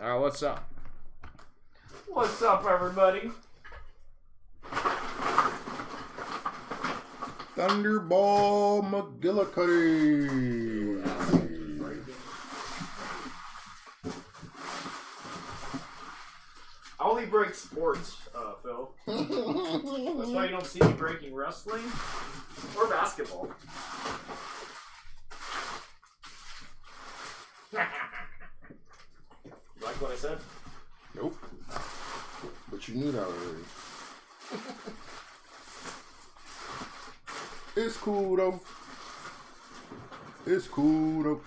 What's up? What's up, everybody? Thunderball McGillicuddy. I only break sports, Phil. That's why you don't see me breaking wrestling or basketball. You like what I said? Nope. But you knew that already. It's cool though. It's cool though.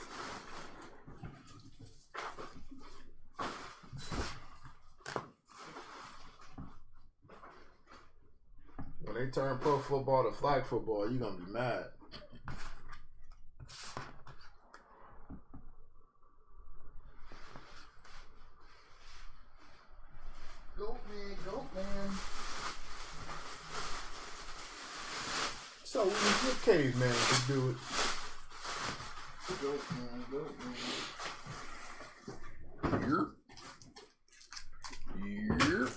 When they turn pro football to flag football, you're gonna be mad. Go man, go man. So we get caveman to do it. Go man, go man. Here. Here.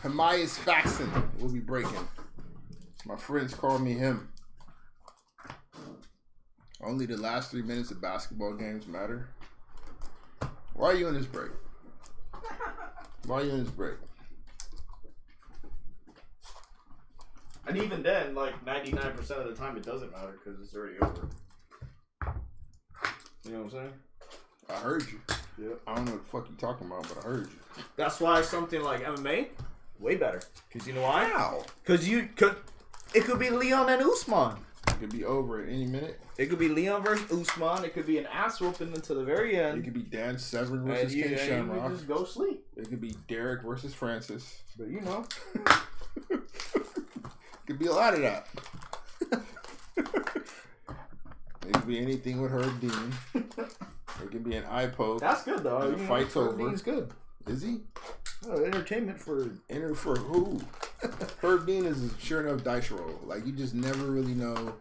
Hamias Faxon will be breaking. My friends call me him. Only the last 3 minutes of basketball games matter. Why are you in this break? Why are you in this break? And even then, like 99% of the time, it doesn't matter because it's already over. You know what I'm saying? I heard you. Yeah. I don't know what the fuck you talking about, but I heard you. That's why something like MMA, way better. Because you know why? How? Because it could be Leon and Usman. It could be over at any minute. It could be Leon versus Usman. It could be an ass whooping until the very end. It could be Dan Severn versus and King you Shamrock. just go sleep. It could be Derek versus Francis. But you know. Could be a lot of that. It could be anything with Herb Dean. It could be an eye poke. That's good though. The fight's over. Herb Dean's good. Is he? Oh, entertainment for who? Herb Dean is a sure enough dice roll. Like you just never really know.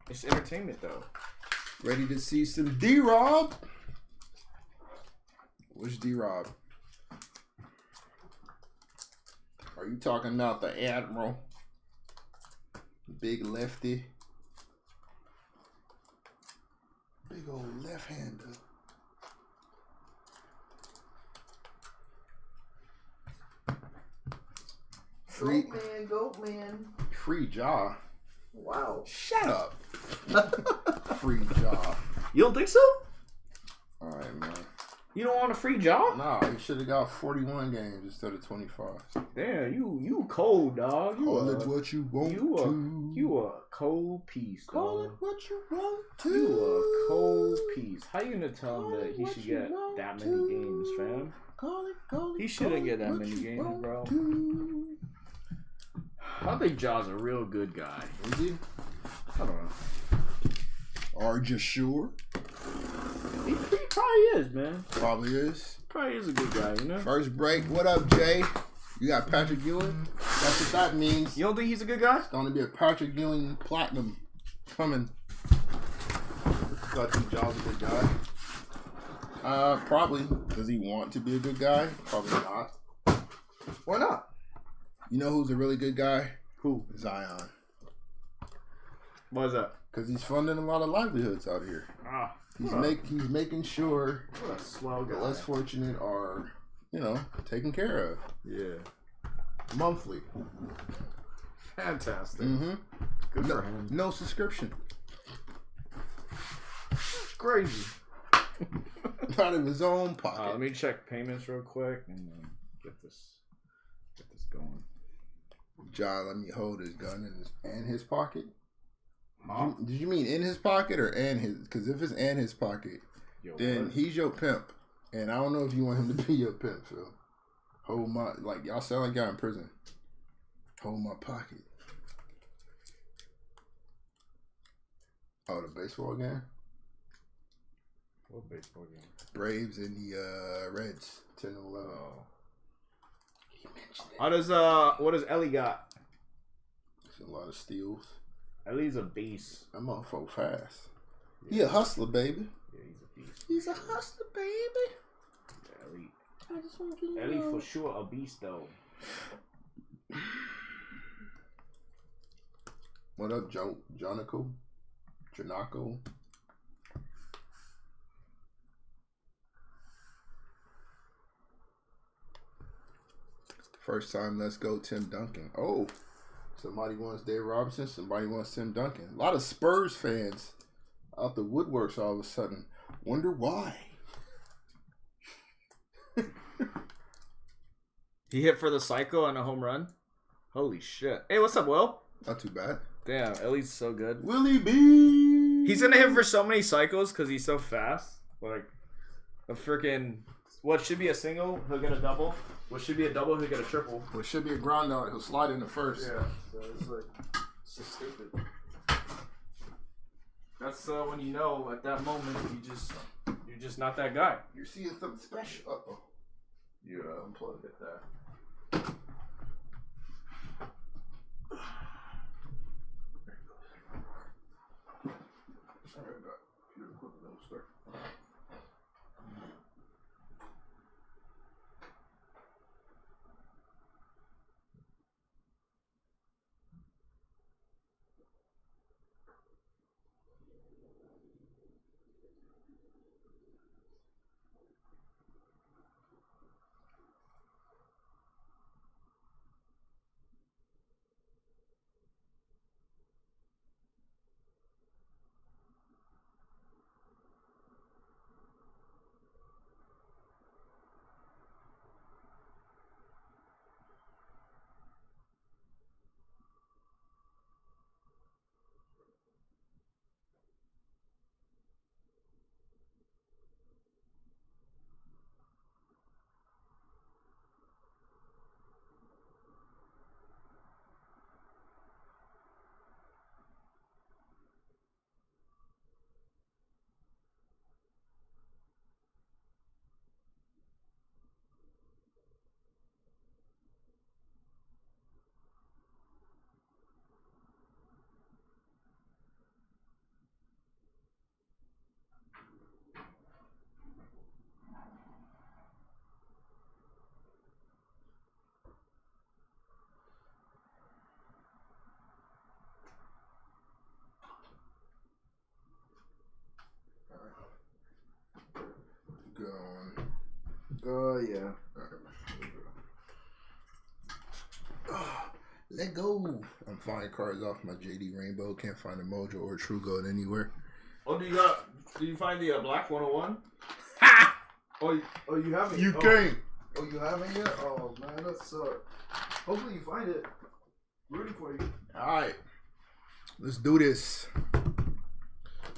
It's entertainment though. Ready to see some D-Rob? Which D-Rob? Are you talking about the Admiral? Big lefty. Big old left-hander. Free Goat man. Free jaw. Wow. Shut up. Free jaw. You don't think so? Alright, man. You don't want a free jaw? Nah, you should have got 41 games instead of 25. Damn, you cold, dog. Call it what you want to. You a cold piece, dog. Call it what you want to. You a cold piece. How you gonna tell him that he should get that many games, fam? Call it, he shouldn't get that many games, bro. I think Jaw's a real good guy. Is he? I don't know. Are you sure? He probably is, man. Probably is. Probably is a good guy, you know? First break. What up, Jay? You got Patrick Ewing? That's what that means. You don't think he's a good guy? It's going to be a Patrick Ewing Platinum coming. Thought you Jaw's a good guy. Probably. Does he want to be a good guy? Probably not. Why not? You know who's a really good guy? Who? Zion. Why is that? Because he's funding a lot of livelihoods out here. Ah. He's making sure What a swell guy. the less fortunate are, taken care of. Yeah. Monthly. Fantastic. Mm-hmm. Good for him. No subscription. It's crazy. Out of his own pocket. Let me check payments real quick and get this going. John, let me hold his gun in his pocket. Huh? Did you mean in his pocket or and his? Because if it's in his pocket, then he's your pimp. And I don't know if you want him to be your pimp, Phil. Hold my, y'all sound like y'all in prison. Hold my pocket. Oh, the baseball game? What baseball game? Braves and the Reds, 10-11. Oh. What does Ellie got? It's a lot of steals. Ellie's a beast. That motherfucker fast. Yeah. He a hustler, baby. Yeah, he's a beast. He's a hustler, baby. Yeah, elite. I just want you to Elite know. for sure a beast, though. What up, Jonico? Janaco? First time, let's go, Tim Duncan. Oh, somebody wants Dave Robinson. Somebody wants Tim Duncan. A lot of Spurs fans out the woodworks all of a sudden. Wonder why. He hit for the cycle and a home run. Holy shit. Hey, what's up, Will? Not too bad. Damn, Ellie's so good. Willie B. He's gonna hit for so many cycles because he's so fast. Like, a freaking... What should be a single, he'll get a double. What should be a double, he'll get a triple. What should be a ground out, he'll slide into first. Yeah, so it's like, it's just stupid. That's when you know at that moment you're just not that guy. You're seeing something special. Uh-oh. You unplug it there. Go on. Yeah. Let go. I'm finding cards off my JD Rainbow. Can't find a Mojo or a True Gold anywhere. Oh, do you find the Black 101? Ha! Oh, you haven't? You can't. Oh, you haven't yet? Oh, man, that sucks. Hopefully you find it. Rooting for you. Alright. Let's do this.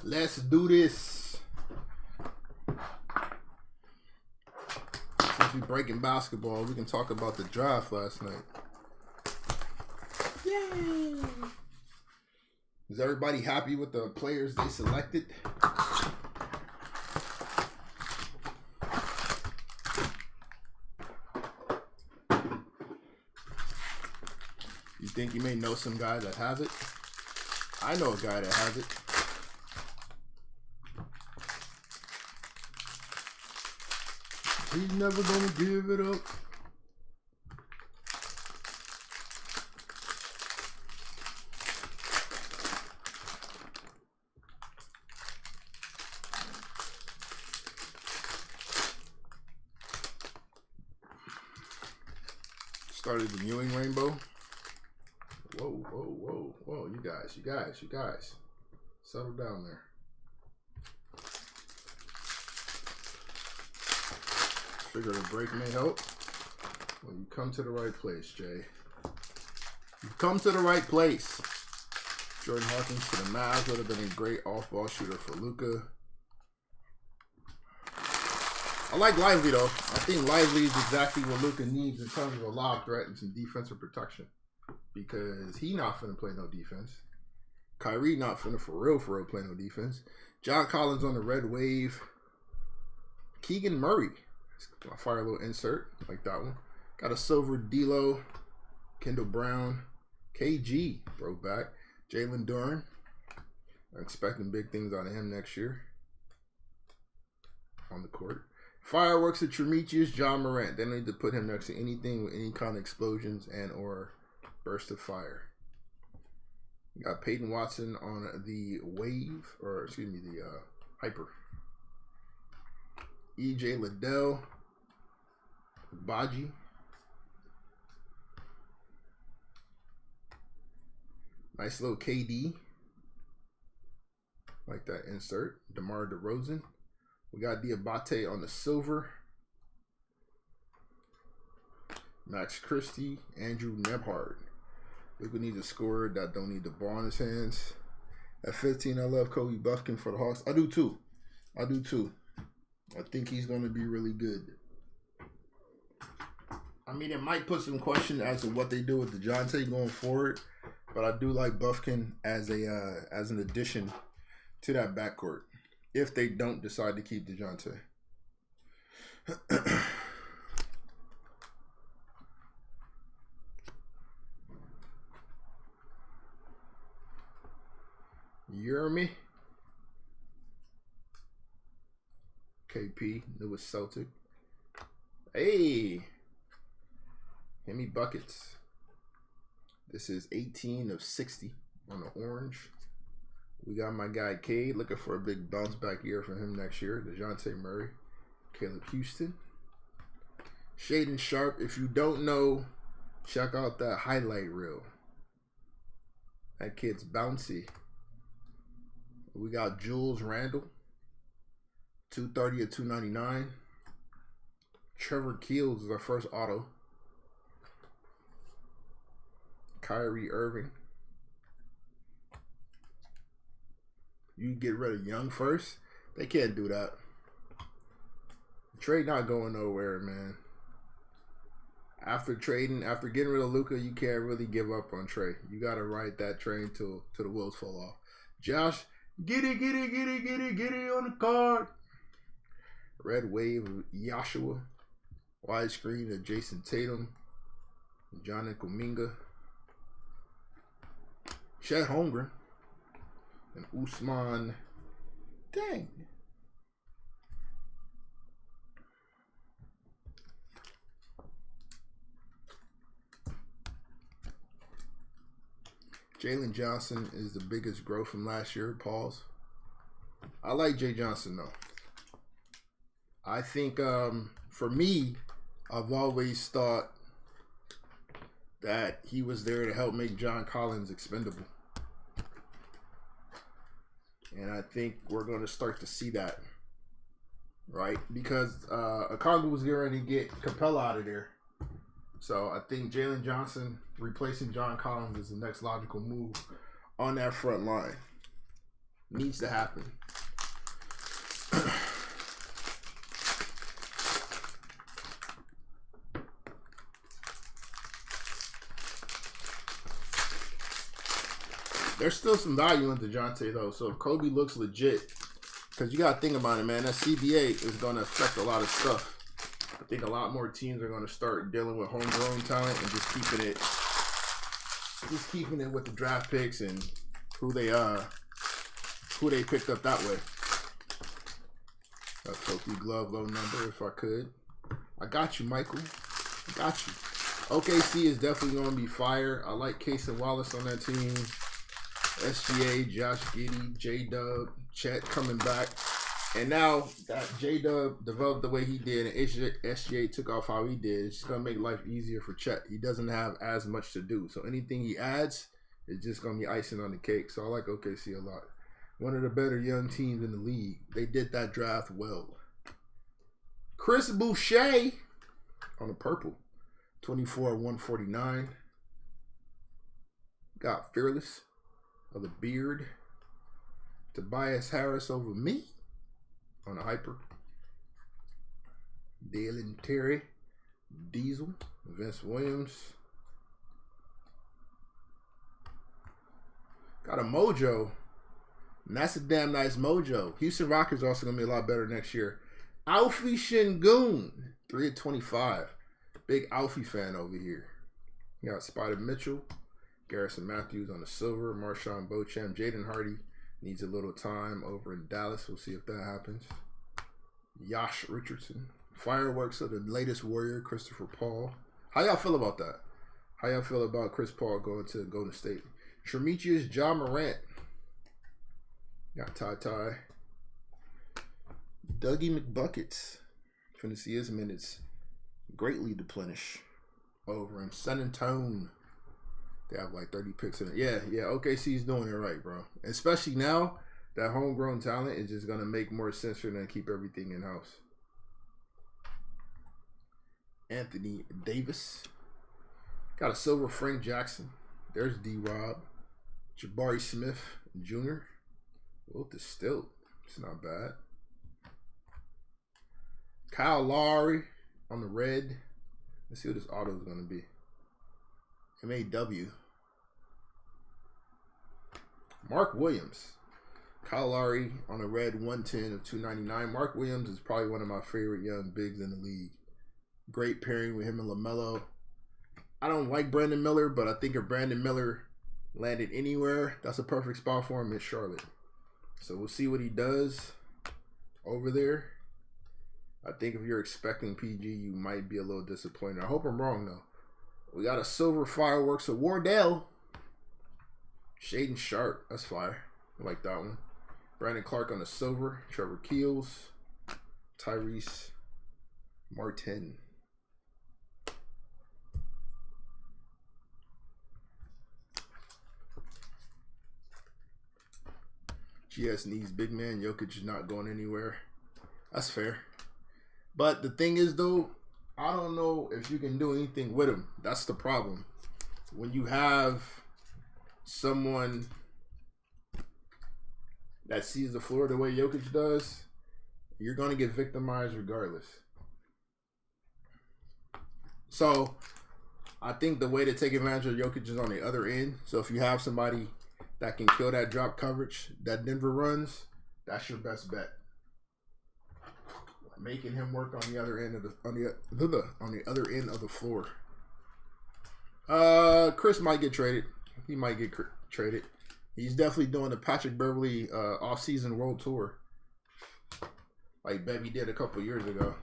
Let's do this. Since we're breaking basketball, we can talk about the draft last night. Yay! Is everybody happy with the players they selected? You think you may know some guy that has it? I know a guy that has it. He's never gonna give it up. Started the Ewing Rainbow. Whoa, whoa, whoa, whoa. You guys. Settle down there. Figure the break may help. Well, you come to the right place, Jay. You've come to the right place. Jordan Hawkins to the Mavs would have been a great off-ball shooter for Luka. I like Lively, though. I think Lively is exactly what Luka needs in terms of a lob threat and some defensive protection. Because he not finna play no defense. Kyrie not finna for real play no defense. John Collins on the red wave. Keegan Murray. I'll fire a little insert like that one. Got a silver D'Lo. Kendall Brown. KG broke back. Jalen Duren. I'm expecting big things out of him next year on the court. Fireworks at Tremecius, John Morant. They need to put him next to anything with any kind of explosions and or burst of fire. You got Peyton Watson on the wave, or excuse me, the hyper. EJ Liddell, Baji. Nice little KD. Like that insert. DeMar DeRozan. We got Diabate on the silver. Max Christie, Andrew Nebhard. Luka needs a scorer that don't need the ball in his hands. At 15, I love Kobe Buffkin for the Hawks. I do too. I think he's going to be really good. I mean, it might put some question as to what they do with DeJounte going forward, but I do like Buffkin as an addition to that backcourt if they don't decide to keep DeJounte. You hear me? KP, newest Celtic. Hey, give me buckets. This is 18 of 60 on the orange. We got my guy Cade, looking for a big bounce back year for him next year. DeJounte Murray, Caleb Houston. Shaden Sharp, if you don't know, check out that highlight reel. That kid's bouncy. We got Jules Randle, 230 of 299. Trevor Keels is our first auto. Kyrie Irving. You get rid of Young first? They can't do that. Trade not going nowhere, man. After getting rid of Luka, you can't really give up on Trey. You got to ride that train till the wheels fall off. Josh, get it on the card. Red wave of Joshua. Widescreen of Jason Tatum. John Kuminga. Chet Holmgren. And Usman. Dang. Jalen Johnson is the biggest growth from last year. Pause. I like Jay Johnson though. I think for me, I've always thought that he was there to help make John Collins expendable. And I think we're going to start to see that. Right? Because Okongwu was getting ready to get Capella out of there. So I think Jalen Johnson replacing John Collins is the next logical move on that front line. Needs to happen. There's still some value in DeJounte though. So if Kobe looks legit, because you got to think about it, man, that CBA is going to affect a lot of stuff. I think a lot more teams are going to start dealing with homegrown talent and just keeping it with the draft picks and who they picked up that way. A filthy glove, low number if I could. I got you, Michael. I got you. OKC is definitely going to be fire. I like Case and Wallace on that team. SGA, Josh Giddey, J-Dub, Chet coming back. And now that J-Dub developed the way he did and SGA took off how he did, it's just going to make life easier for Chet. He doesn't have as much to do. So anything he adds is just going to be icing on the cake. So I like OKC a lot. One of the better young teams in the league. They did that draft well. Chris Boucher on the purple. 24/149. Got Fearless of the Beard. Tobias Harris over me on a hyper. Dalen Terry. Diesel. Vince Williams. Got a mojo. And that's a damn nice mojo. Houston Rockets are also going to be a lot better next year. Alfie Şengün. 3/25. Big Alfie fan over here. You got Spider Mitchell. Garrison Matthews on the silver. Marshawn Beauchamp. Jaden Hardy. Needs a little time over in Dallas. We'll see if that happens. Josh Richardson. Fireworks of the latest Warrior, Christopher Paul. How y'all feel about that? How y'all feel about Chris Paul going to Golden State? Tremetius John Morant. Got Ty. Dougie McBuckets. Finna see his minutes greatly deplenish over in San Antonio. They have like 30 picks in it. Yeah. OKC's doing it right, bro. Especially now that homegrown talent is just gonna make more sense for them to keep everything in house. Anthony Davis. Got a silver Frank Jackson. There's D-Rob. Jabari Smith Jr. Wilt is still. It's not bad. Kyle Lowry on the red. Let's see what this auto is going to be. MAW. Mark Williams. Kyle Lowry on the red, 110 of 299. Mark Williams is probably one of my favorite young bigs in the league. Great pairing with him and LaMelo. I don't like Brandon Miller, but I think if Brandon Miller landed anywhere, that's a perfect spot for him in Charlotte. So we'll see what he does over there. I think if you're expecting PG, you might be a little disappointed. I hope I'm wrong, though. We got a silver Fireworks of Wardell. Shaden Sharp. That's fire. I like that one. Brandon Clark on the silver. Trevor Keels. Tyrese Martin. GS needs big man. Jokic is not going anywhere. That's fair. But the thing is, though, I don't know if you can do anything with him. That's the problem. When you have someone that sees the floor the way Jokic does, you're going to get victimized regardless. So I think the way to take advantage of Jokic is on the other end. So if you have somebody that can kill that drop coverage that Denver runs, that's your best bet. Making him work on the other end of the other end of the floor. Chris might get traded. He might get traded. He's definitely doing the Patrick Beverly off-season world tour, like Bevy did a couple years ago.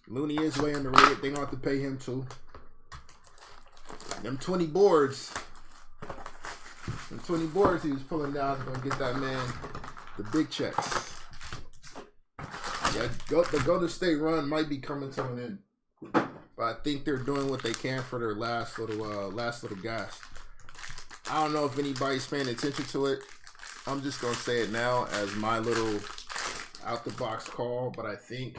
Looney is way underrated. They gonna have to pay him too. Them 20 boards. Them 20 boards he was pulling down is gonna get that man the big checks. Yeah, the Golden State run might be coming to an end, but I think they're doing what they can for their last little gas. I don't know if anybody's paying attention to it. I'm just gonna say it now as my little out the box call, but I think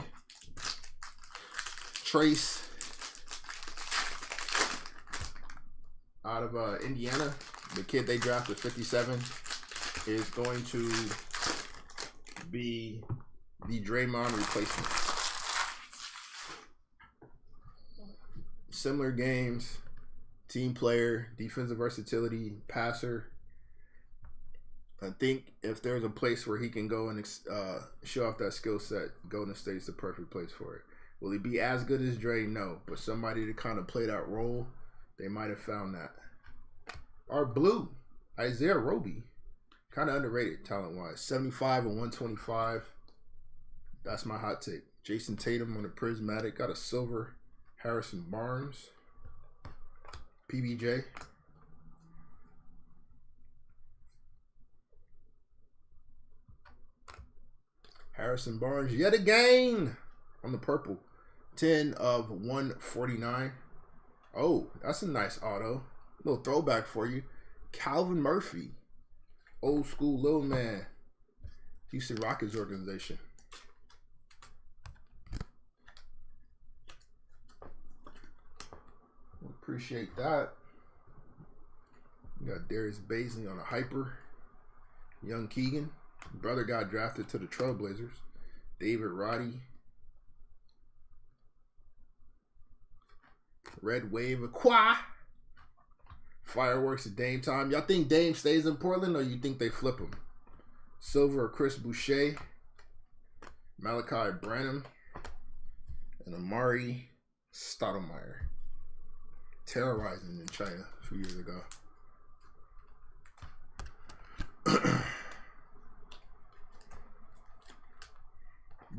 Trace out of Indiana, the kid they drafted 57, is going to be the Draymond replacement. Similar games, team player, defensive versatility, passer. I think if there's a place where he can go and show off that skill set, Golden State's the perfect place for it. Will he be as good as Dre? No. But somebody to kind of play that role, they might have found that. Our blue, Isaiah Roby. Kind of underrated talent-wise. 75 and 125. That's my hot take. Jason Tatum on the Prismatic. Got a silver Harrison Barnes. PBJ. Harrison Barnes yet again on the purple. 10 of 149. Oh, that's a nice auto. A little throwback for you. Calvin Murphy. Old school little man. Houston Rockets organization. Appreciate that. You got Darius Baisley on a hyper. Young Keegan. Brother got drafted to the Trailblazers. David Roddy. Red Wave of Qua. Fireworks at Dame time. Y'all think Dame stays in Portland or you think they flip him? Silver Chris Boucher. Malachi Branham. And Amari Stoudemire. Terrorizing in China a few years ago.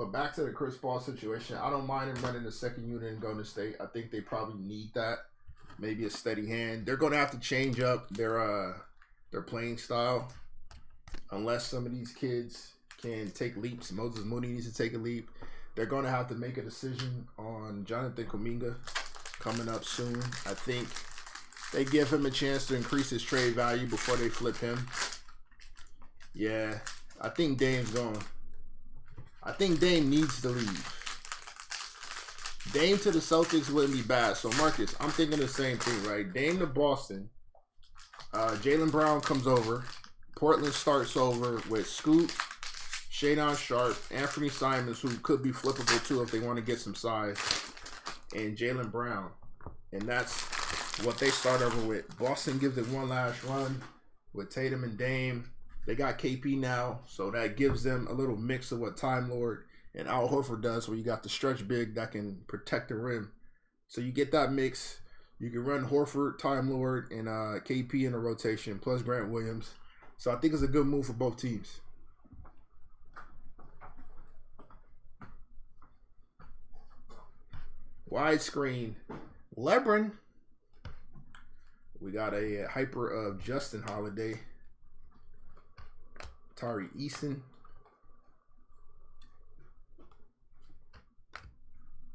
But back to the Chris Paul situation, I don't mind him running the second unit and going to State. I think they probably need that. Maybe a steady hand. They're going to have to change up their playing style. Unless some of these kids can take leaps. Moses Mooney needs to take a leap. They're going to have to make a decision on Jonathan Kuminga coming up soon. I think they give him a chance to increase his trade value before they flip him. Yeah, I think Dame's gone. I think Dame needs to leave. Dame to the Celtics wouldn't be bad. So, Marcus, I'm thinking the same thing, right? Dame to Boston. Jaylen Brown comes over. Portland starts over with Scoot, Shadon Sharp, Anthony Simons, who could be flippable too if they want to get some size, and Jaylen Brown. And that's what they start over with. Boston gives it one last run with Tatum and Dame. They got KP now, so that gives them a little mix of what Time Lord and Al Horford does, where you got the stretch big that can protect the rim. So you get that mix. You can run Horford, Time Lord, and KP in a rotation, plus Grant Williams. So I think it's a good move for both teams. Widescreen. LeBron. We got a hyper of Justin Holiday. Tari Eason.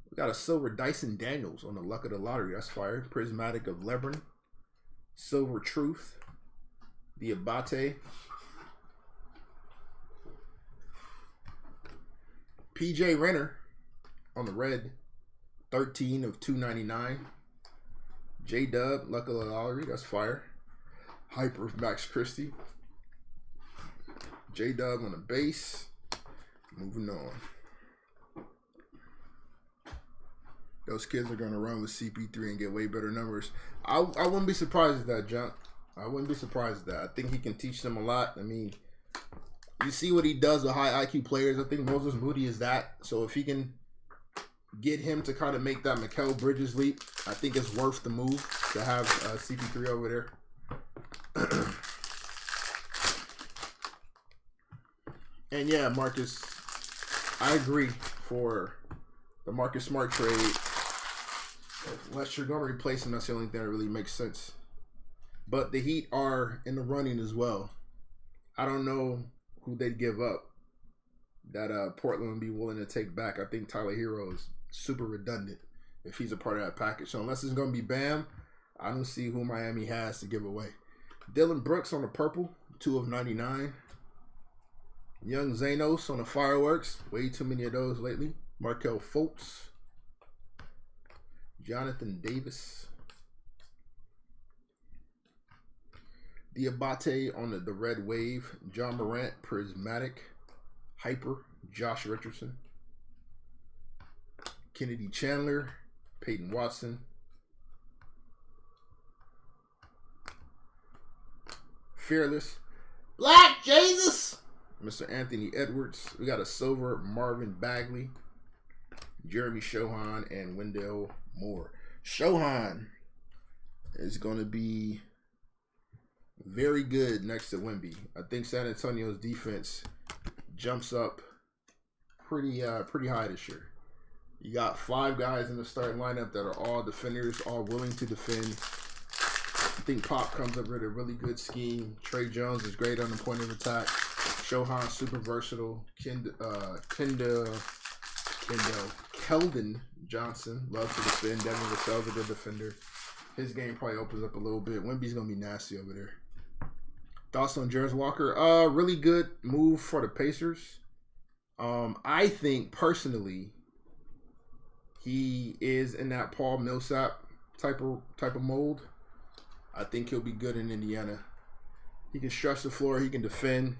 We got a silver Dyson Daniels on the luck of the lottery. That's fire. Prismatic of LeBron. Silver Truth. The Abate. PJ Renner on the red. 13 of 299. J-Dub, luck of the lottery. That's fire. Hyper of Max Christie. J-Dub on the base. Moving on. Those kids are going to run with CP3 and get way better numbers. I wouldn't be surprised at that, Junk. I wouldn't be surprised at that. I think he can teach them a lot. I mean, you see what he does with high IQ players. I think Moses Moody is that. So if he can get him to kind of make that Mikal Bridges leap, I think it's worth the move to have CP3 over there. And yeah, Marcus, I agree for the Marcus Smart trade. Unless you're going to replace him, that's the only thing that really makes sense. But the Heat are in the running as well. I don't know who they'd give up that Portland would be willing to take back. I think Tyler Hero is super redundant if he's a part of that package. So unless it's going to be Bam, I don't see who Miami has to give away. Dylan Brooks on the purple, 2 of 99. Young Zanos on the fireworks. Way too many of those lately. Markel Fultz. Jonathan Davis. Diabate on the red wave. John Morant, Prismatic. Hyper, Josh Richardson. Kennedy Chandler. Peyton Watson. Fearless. Black Jesus. Mr. Anthony Edwards. We got a silver Marvin Bagley. Jeremy Shohan and Wendell Moore. Shohan is going to be very good next to Wemby. I think San Antonio's defense jumps up pretty high this year. You got 5 guys in the starting lineup that are all defenders, all willing to defend. I think Pop comes up with a really good scheme. Trey Jones is great on the point of attack. Shohan super versatile. Keldon Johnson loves to defend. Devin Vassell's a good defender. His game probably opens up a little bit. Wemby's gonna be nasty over there. Thoughts on Jarris Walker? Really good move for the Pacers. I think personally he is in that Paul Millsap type of mold. I think he'll be good in Indiana. He can stretch the floor. He can defend.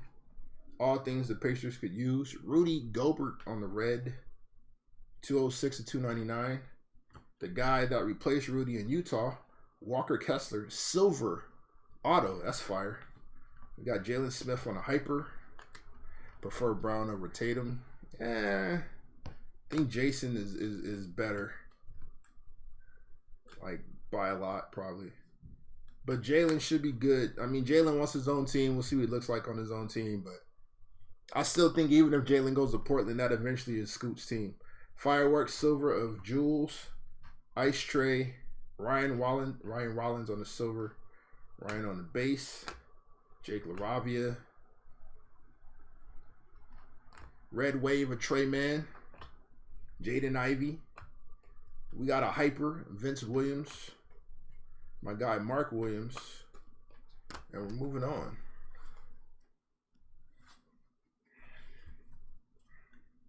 All things the Pacers could use. Rudy Gobert on the red. 206 to 299. The guy that replaced Rudy in Utah. Walker Kessler. Silver auto. That's fire. We got Jalen Smith on a hyper. Prefer Brown over Tatum. I think Jason is better. Like, by a lot, probably. But Jalen should be good. I mean, Jalen wants his own team. We'll see what he looks like on his own team. But I still think even if Jalen goes to Portland, that eventually is Scoot's team. Fireworks silver of Jules, Ice Tray, Ryan Rollins on the silver, Ryan on the base, Jake LaRavia, Red Wave of Trey Man, Jaden Ivey. We got a hyper, Vince Williams, my guy Mark Williams, and we're moving on.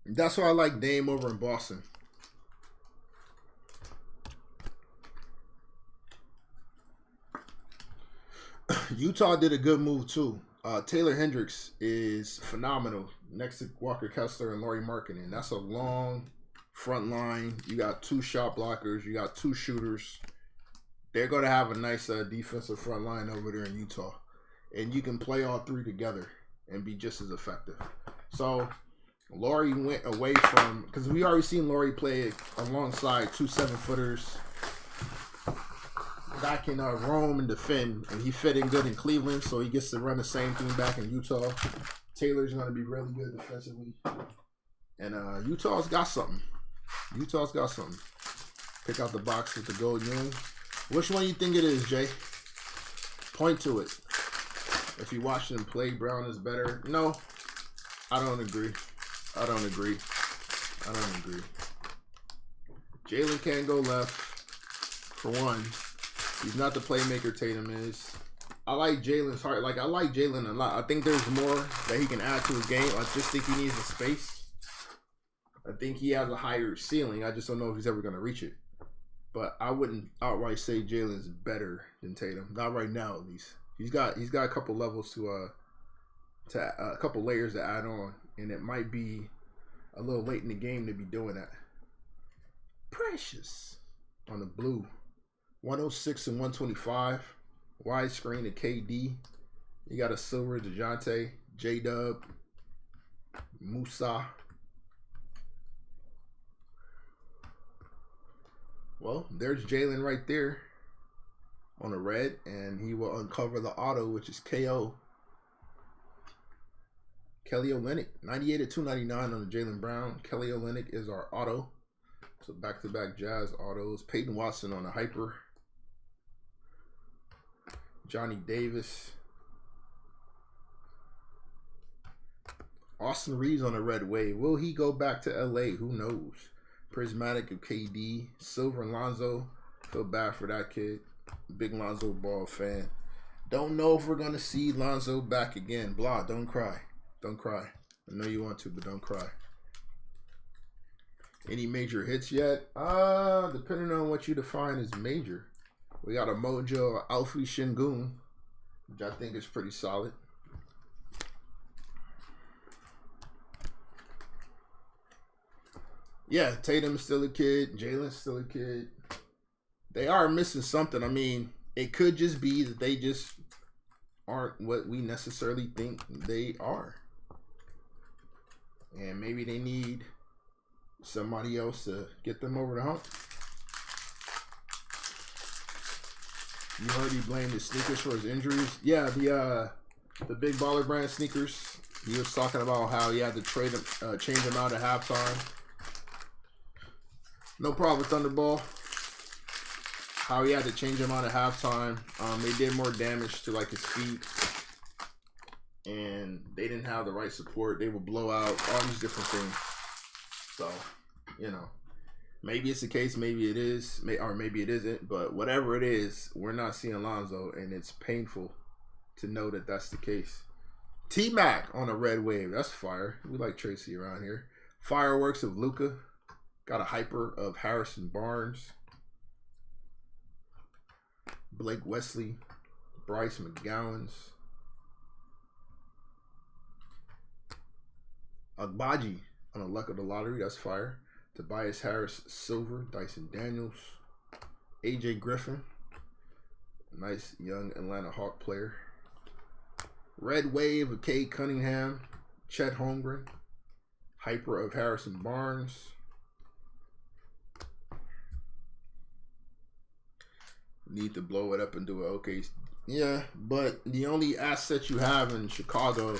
That's why I like Dame over in Boston. Utah did a good move too. Taylor Hendricks is phenomenal next to Walker Kessler and Lauri Markkanen. That's a long front line. You got 2 shot blockers. You got 2 shooters. They're going to have a nice defensive front line over there in Utah. And you can play all 3 together and be just as effective. So Lauri went away from, because we already seen Lauri play alongside 2 7-footers that can roam and defend, and he fit in good in Cleveland, so he gets to run the same thing back in Utah. Taylor's going to be really good defensively, and Utah's got something. Utah's got something. Pick out the box with the gold young. Which one do you think it is, Jay? Point to it. If you watch them play, Brown is better. No, I don't agree. I don't agree. Jalen can't go left, for one. He's not the playmaker Tatum is. I like Jalen's heart. Like, I like Jalen a lot. I think there's more that he can add to his game. I just think he needs the space. I think he has a higher ceiling. I just don't know if he's ever going to reach it. But I wouldn't outright say Jalen's better than Tatum. Not right now, at least. He's got a couple levels to a couple layers to add on, and it might be a little late in the game to be doing that. Precious on the blue. 106 and 125. Widescreen to KD. You got a silver DeJounte, J-Dub, Musa. Well, there's Jalen right there on the red, and he will uncover the auto, which is KO. Kelly Olynyk, 98 at 299 on the Jaylen Brown. Kelly Olynyk is our auto. So back-to-back Jazz autos. Peyton Watson on the hyper. Johnny Davis. Austin Reeves on the red wave. Will he go back to LA? Who knows? Prismatic of KD. Silver and Lonzo. Feel bad for that kid. Big Lonzo Ball fan. Don't know if we're going to see Lonzo back again. Blah, don't cry. Don't cry. I know you want to, but don't cry. Any major hits yet? Depending on what you define as major. We got a Mojo Alfie Şengün, which I think is pretty solid. Yeah, Tatum's still a kid. Jalen's still a kid. They are missing something. I mean, it could just be that they just aren't what we necessarily think they are. And maybe they need somebody else to get them over the hump. You heard he blamed his sneakers for his injuries. Yeah, the Big Baller Brand sneakers. He was talking about how he had to trade them, change them out at halftime. No problem, Thunderball. How he had to change them out at halftime. They did more damage to like his feet, and they didn't have the right support. They would blow out, all these different things. So, you know, maybe it's the case, maybe it is, or maybe it isn't. But whatever it is, we're not seeing Lonzo, and it's painful to know that that's the case. T-Mac on a red wave. That's fire. We like Tracy around here. Fireworks of Luka. Got a hyper of Harrison Barnes. Blake Wesley. Bryce McGowan's. Agbaji on a luck of the lottery. That's fire. Tobias Harris silver. Dyson Daniels. AJ Griffin. Nice young Atlanta Hawk player. Red wave of Cade Cunningham. Chet Holmgren. Hyper of Harrison Barnes. Need to blow it up and do it. Okay. Yeah, but the only asset you have in Chicago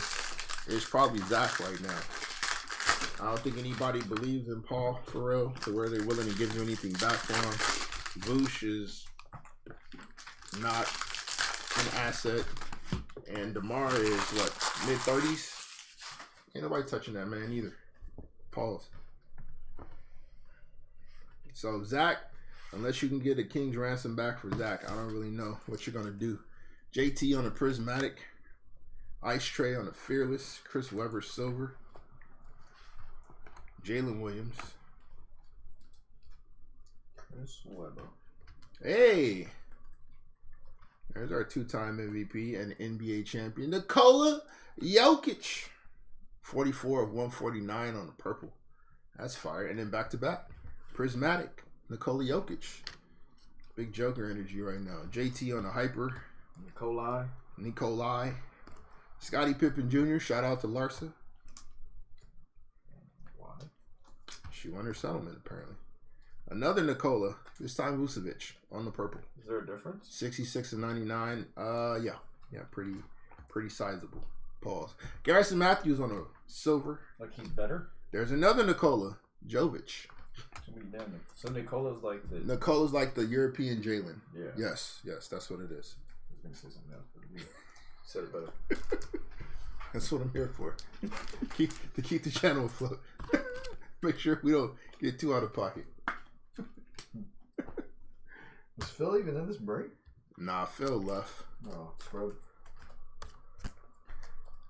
It's probably Zach right now. I don't think anybody believes in Paul for real to where they're willing to give you anything back for him. Voosh is not an asset. And DeMar is what, mid-30s? Ain't nobody touching that man either. Pause. So Zach, unless you can get a King's ransom back for Zach, I don't really know what you're gonna do. JT on a Prismatic, Ice Tray on a Fearless, Chris Webber Silver, Jalen Williams. Chris Webber. Hey, there's our two-time MVP and NBA champion, Nikola Jokic. 44 of 149 on the purple. That's fire. And then back-to-back. Prismatic. Nikola Jokic. Big Joker energy right now. JT on the Hyper. Nikolai. Scottie Pippen Jr. Shout out to Larsa. Why? She won her settlement, apparently. Another Nikola. This time Vucevic on the purple. Is there a difference? 66 of 99. Yeah, pretty sizable. Pause. Garrison Matthews on a silver. Like he's better? There's another Nikola Jovic. So Nicola's like the... Nicola's like the European Jalen. Yeah. Yes, that's what it is. I was going to say something else, but you said it better. That's what I'm here for. to keep the channel afloat. Make sure we don't get too out of pocket. Was Phil even in this break? Nah, Phil left. Oh, scrub.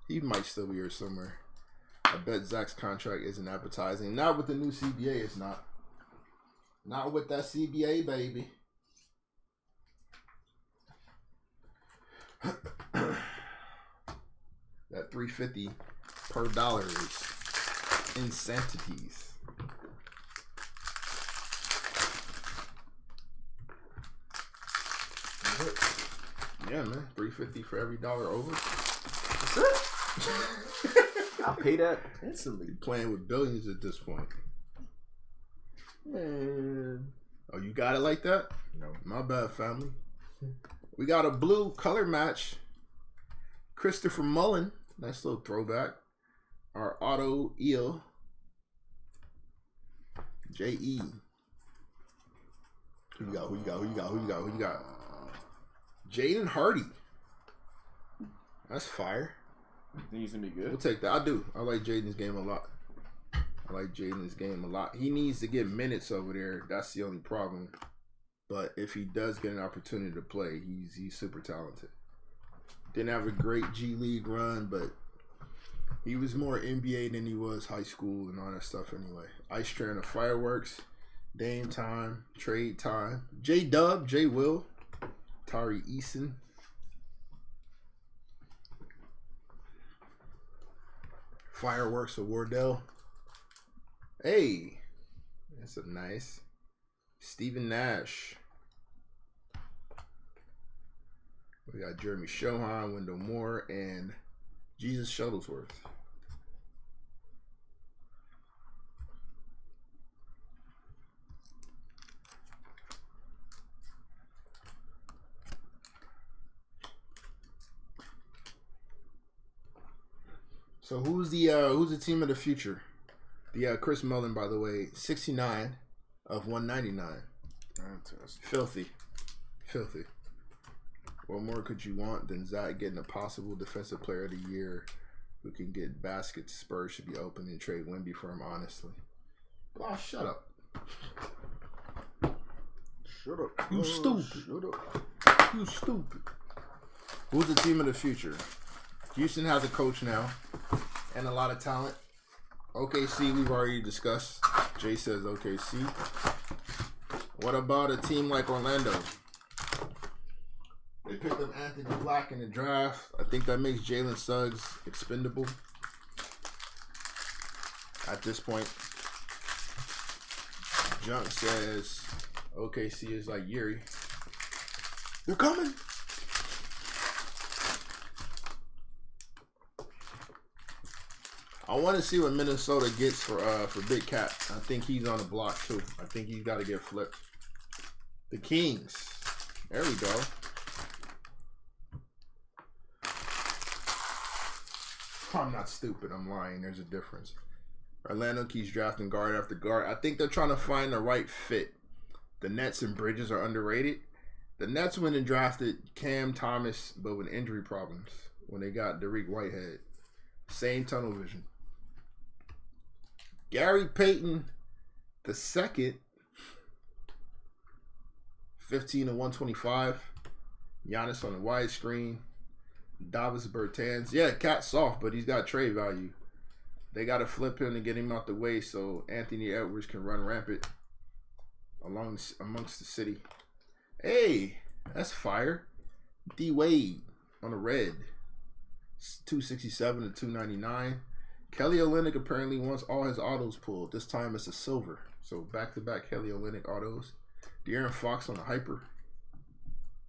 He might still be here somewhere. I bet Zach's contract isn't appetizing. Not with the new CBA, it's not. Not with that CBA, baby. That $3.50 per dollar is insanities. Yeah, man. $3.50 for every dollar over. That's it? I'll pay that instantly. You're playing with billions at this point. Man. Oh, you got it like that? No. My bad, family. We got a blue color match. Christopher Mullen. Nice little throwback. Our auto eel. J.E. Who you got? Jaden Hardy. That's fire. Think he's gonna be good? We'll take that. I do. I like Jaden's game a lot. He needs to get minutes over there. That's the only problem. But if he does get an opportunity to play, he's super talented. Didn't have a great G League run, but he was more NBA than he was high school and all that stuff anyway. Ice Train of Fireworks, Dame Time, Trade Time, J Dub, J Will, Tari Eason. Fireworks of Wardell. Hey, that's a nice. Stephen Nash. We got Jeremy Shohan, Wendell Moore, and Jesus Shuttlesworth. So who's the team of the future? The Chris Mullen, by the way, 69 of 199. Fantastic. Filthy. What more could you want than Zach getting a possible defensive player of the year who can get baskets? Spurs should be open and trade Wemby for him, honestly. Oh, shut up. Shut up. You stupid. Shut up. You stupid. Who's the team of the future? Houston has a coach now and a lot of talent. OKC, we've already discussed. Jay says OKC. What about a team like Orlando? They picked up Anthony Black in the draft. I think that makes Jalen Suggs expendable at this point. Junk says OKC is like Yuri. They're coming. I want to see what Minnesota gets for Big Cat. I think he's on the block too. I think he's got to get flipped. The Kings. There we go. I'm not stupid. I'm lying. There's a difference. Orlando keeps drafting guard after guard. I think they're trying to find the right fit. The Nets and Bridges are underrated. The Nets went and drafted Cam Thomas, but with injury problems when they got Derek Whitehead. Same tunnel vision. Gary Payton the second, 15 to 125. Giannis on the widescreen. Davis Bertans. Yeah, Cat's soft, but he's got trade value. They got to flip him to get him out the way so Anthony Edwards can run rampant amongst the city. Hey, that's fire. D Wade on the red. 267 to 299. Kelly Olynyk apparently wants all his autos pulled. This time it's a silver. So back-to-back Kelly Olynyk autos. De'Aaron Fox on the hyper.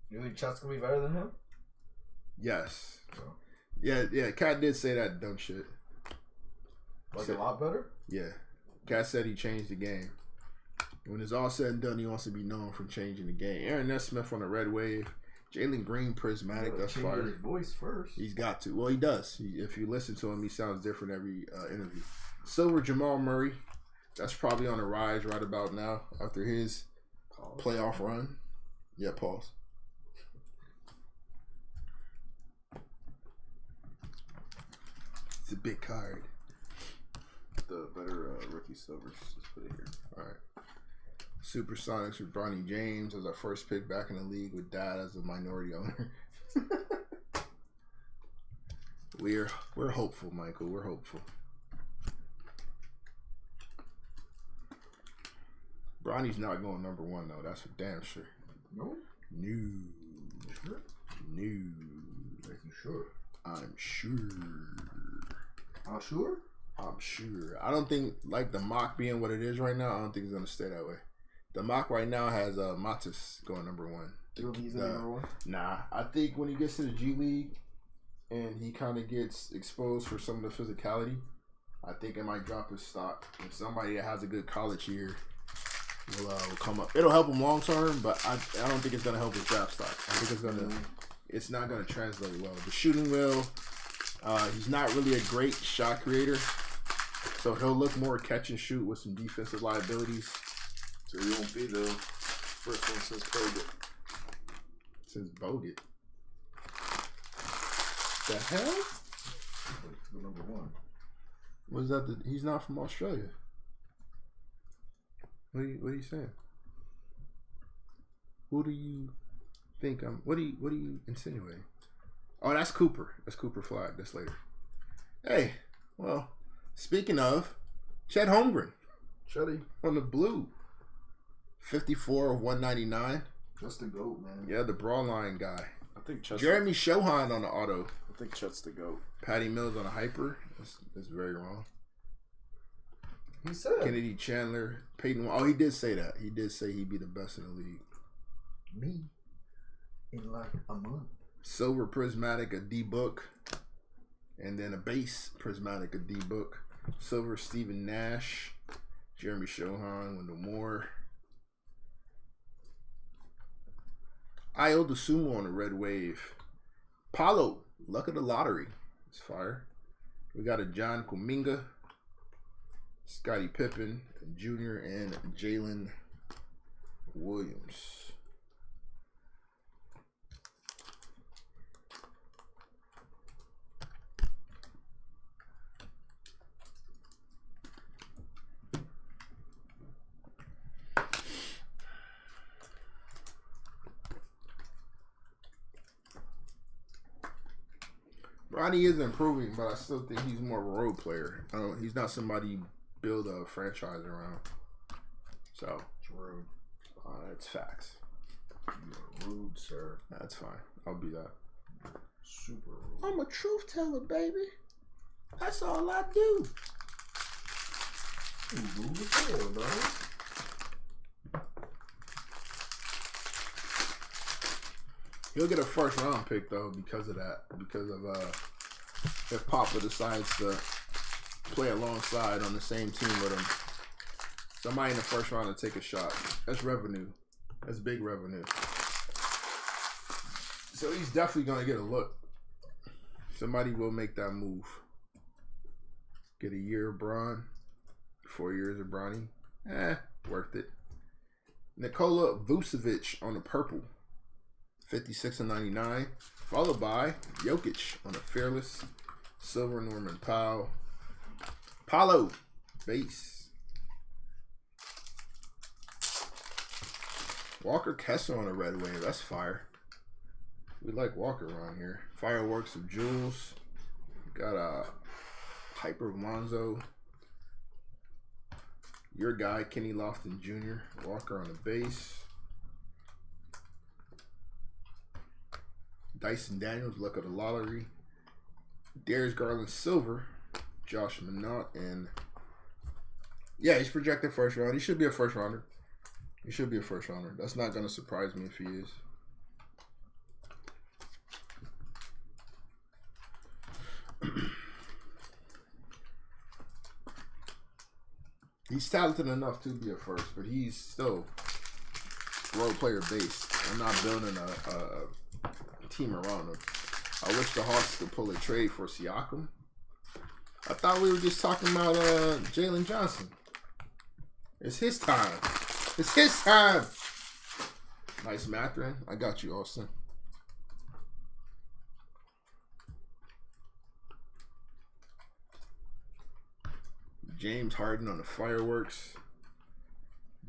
You think Chet's gonna be better than him? Yes. Oh. Yeah. Cat did say that dumb shit. Like a lot better? Yeah. Cat said he changed the game. When it's all said and done, he wants to be known for changing the game. Aaron Nesmith on the red wave. Jalen Green prismatic. That's fire. His voice first. He's got to. Well, he does. If you listen to him, he sounds different every interview. Silver Jamal Murray. That's probably on the rise right about now after his playoff run. Yeah, pause. It's a big card. The better rookie silvers. Just put it here. All right. Supersonics with Bronny James as our first pick back in the league with Dad as a minority owner. We're hopeful, Michael. We're hopeful. Bronny's not going number one though. That's for damn sure. No. No. Sure. No. Making sure. I'm sure. Sure? I'm sure. I don't think, like, the mock being what it is right now, I don't think it's going to stay that way. The mock right now has Matis going number one. You think he's number one? Nah. I think when he gets to the G League and he kind of gets exposed for some of the physicality, I think it might drop his stock. And somebody that has a good college year will come up. It'll help him long term, but I don't think it's going to help his draft stock. I think it's not going to translate well. The shooting will. He's not really a great shot creator, so he'll look more catch and shoot with some defensive liabilities. So he won't be the first one since Bogut. Since Bogut. The hell? The number one. Was that he's not from Australia? What are you saying? Who do you think I'm? What are you insinuating? Oh, that's Cooper. That's Cooper Flag. That's later. Hey, well, speaking of, Chet Holmgren. Chetty. On the blue. 54 of 199. Just the GOAT, man. Yeah, the brawl line guy. I think Chet's Jeremy Shohan on the auto. I think Chet's the GOAT. Patty Mills on a hyper. That's very wrong. He said. Kennedy Chandler. Peyton. Oh, he did say that. He did say he'd be the best in the league. Me. In like a month. Silver Prismatic, a D-Book. And then a base Prismatic, a D-Book. Silver Stephen Nash. Jeremy Shohan, Wendell Moore. Io DeSumo on the red wave. Paulo, luck of the lottery. It's fire. We got a John Kuminga. Scottie Pippen Jr. and Jalen Williams. Ronnie is improving, but I still think he's more of a role player. He's not somebody you build a franchise around. So, it's rude. That's facts. You're rude, sir. That's fine. I'll be that. Super rude. I'm a truth teller, baby. That's all I do. You rude as hell, dog. He'll get a first round pick though because of that. Because of if Papa decides to play alongside on the same team with him, somebody in the first round to take a shot. That's revenue. That's big revenue. So he's definitely gonna get a look. Somebody will make that move. Get a year of Braun. 4 years of Bronny. Worth it. Nikola Vucevic on the purple. 56/99. Followed by Jokic on a Fearless. Silver Norman Powell. Paulo. Base. Walker Kessler on a red wave. That's fire. We like Walker around here. Fireworks of Jules. Got a Hyper Lonzo. Your guy, Kenny Lofton Jr. Walker on the base. Dyson Daniels, luck of the lottery. Darius Garland Silver. Josh Minot. And yeah, he's projected first round. He should be a first rounder. He should be a first rounder. That's not going to surprise me if he is. He's talented enough to be a first, but he's still role player based. I'm not building a team around him. I wish the Hawks could pull a trade for Siakam. I thought we were just talking about Jalen Johnson. It's his time. It's his time. Nice Mathurin. I got you, Austin. James Harden on the Fireworks.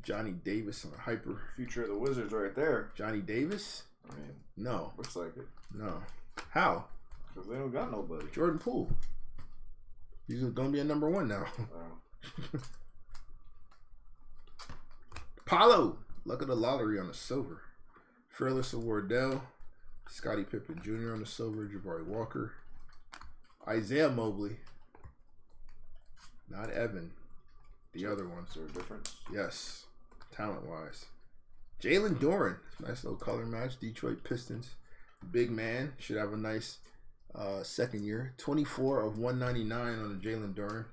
Johnny Davis on the Hyper. Future of the Wizards right there. Johnny Davis? I mean, no. looks like it. No. How? Because they don't got nobody. Jordan Poole. He's going to be a #1 now. Paulo. Luck of the lottery on the silver. Fearless of Wardell. Scottie Pippen Jr. on the silver. Jabari Walker. Isaiah Mobley. Not Evan. The other one. Is there a difference? Yes. Talent-wise. Jalen Duren. Nice little color match. Detroit Pistons. Big man. Should have a nice second year. 24/199 on the Jalen Duren.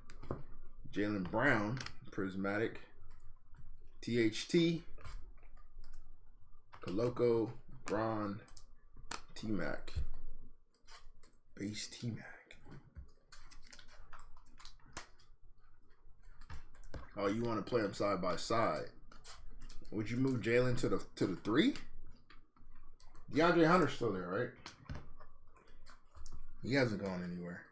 Jalen Brown. Prismatic. THT. Koloko. Braun. T-Mac. Base T-Mac. Oh, you want to play them side by side? Would you move Jalen to the 3? DeAndre Hunter's still there, right? He hasn't gone anywhere.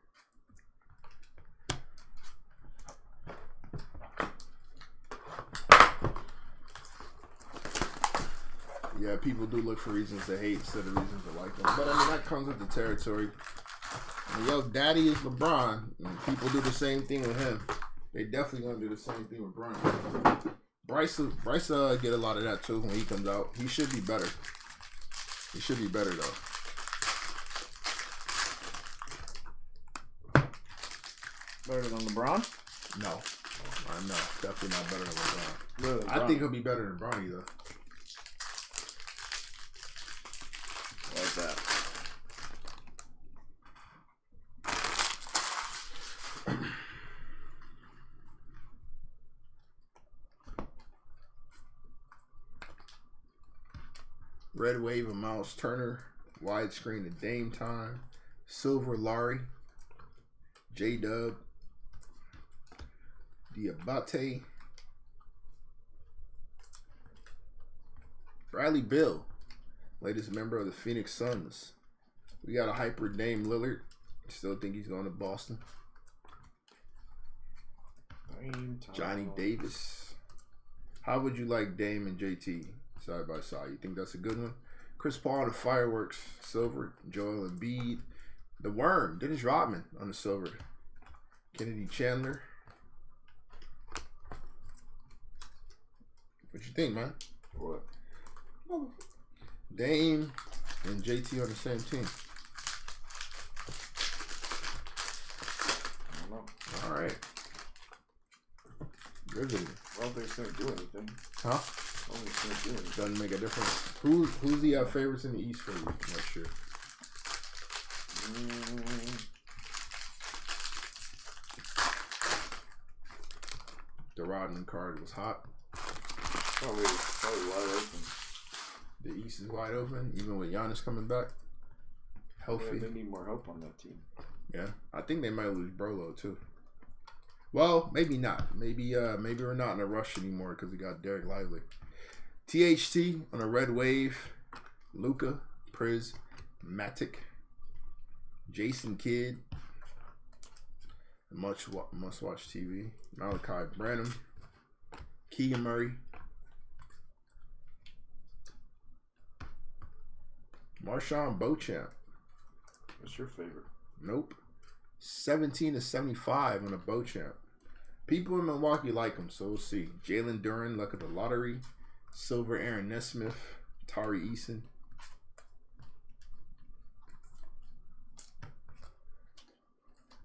Yeah, people do look for reasons to hate instead of reasons to like them. But I mean, that comes with the territory. And yo, daddy is LeBron, and people do the same thing with him. They definitely gonna do the same thing with Brian. Bryce get a lot of that too when he comes out. He should be better. He should be better though. Better than LeBron? No, no, definitely not better than LeBron. Really, I think he'll be better than Bronny though. Like that. Red Wave of Miles Turner. Widescreen of Dame Time. Silver Larry. J-Dub. Diabate. Bradley Beal. Latest member of the Phoenix Suns. We got a hyper Dame Lillard. Still think he's going to Boston. Johnny Davis. How would you like Dame and JT side by side? You think that's a good one? Chris Paul on the Fireworks. Silver. Joel Embiid. The Worm. Dennis Rodman on the silver. Kennedy Chandler. What you think, man? What? Dame and JT on the same team. I don't know. All right. Riveting. I don't think it's going to do anything. Huh? I don't think it's going to do anything. Doesn't make a difference. Who's the favorites in the East for you next year? The Rodman card was hot. Probably wide open. The East is wide open, even with Giannis coming back. Healthy. Yeah, they need more help on that team. Yeah. I think they might lose Brolo, too. Well, maybe not. Maybe we're not in a rush anymore because we got Derek Lively. THT on a red wave. Luca, Priz, Matic, Jason Kidd, must watch TV. Malachi Branham, Keegan Murray, Marshawn Beauchamp. What's your favorite? Nope. 17/75 on a Beauchamp. People in Milwaukee like him, so we'll see. Jalen Duran, luck of the lottery. Silver Aaron Nesmith, Tari Eason.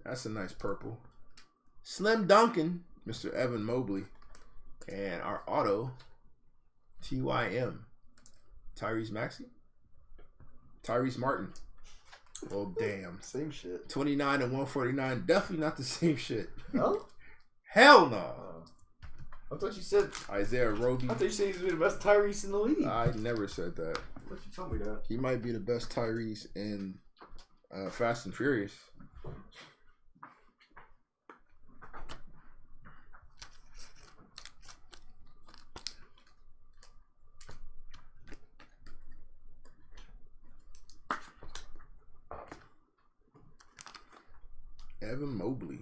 That's a nice purple. Slim Duncan, Mr. Evan Mobley. And our auto, TYM. Tyrese Maxey? Tyrese Martin. Oh, damn. Same shit. 29 and 149. Definitely not the same shit. No? Hell no. I thought you said Isaiah Roby. I thought you said he's the best Tyrese in the league. I never said that. I thought you told me that. He might be the best Tyrese in Fast and Furious. Evan Mobley.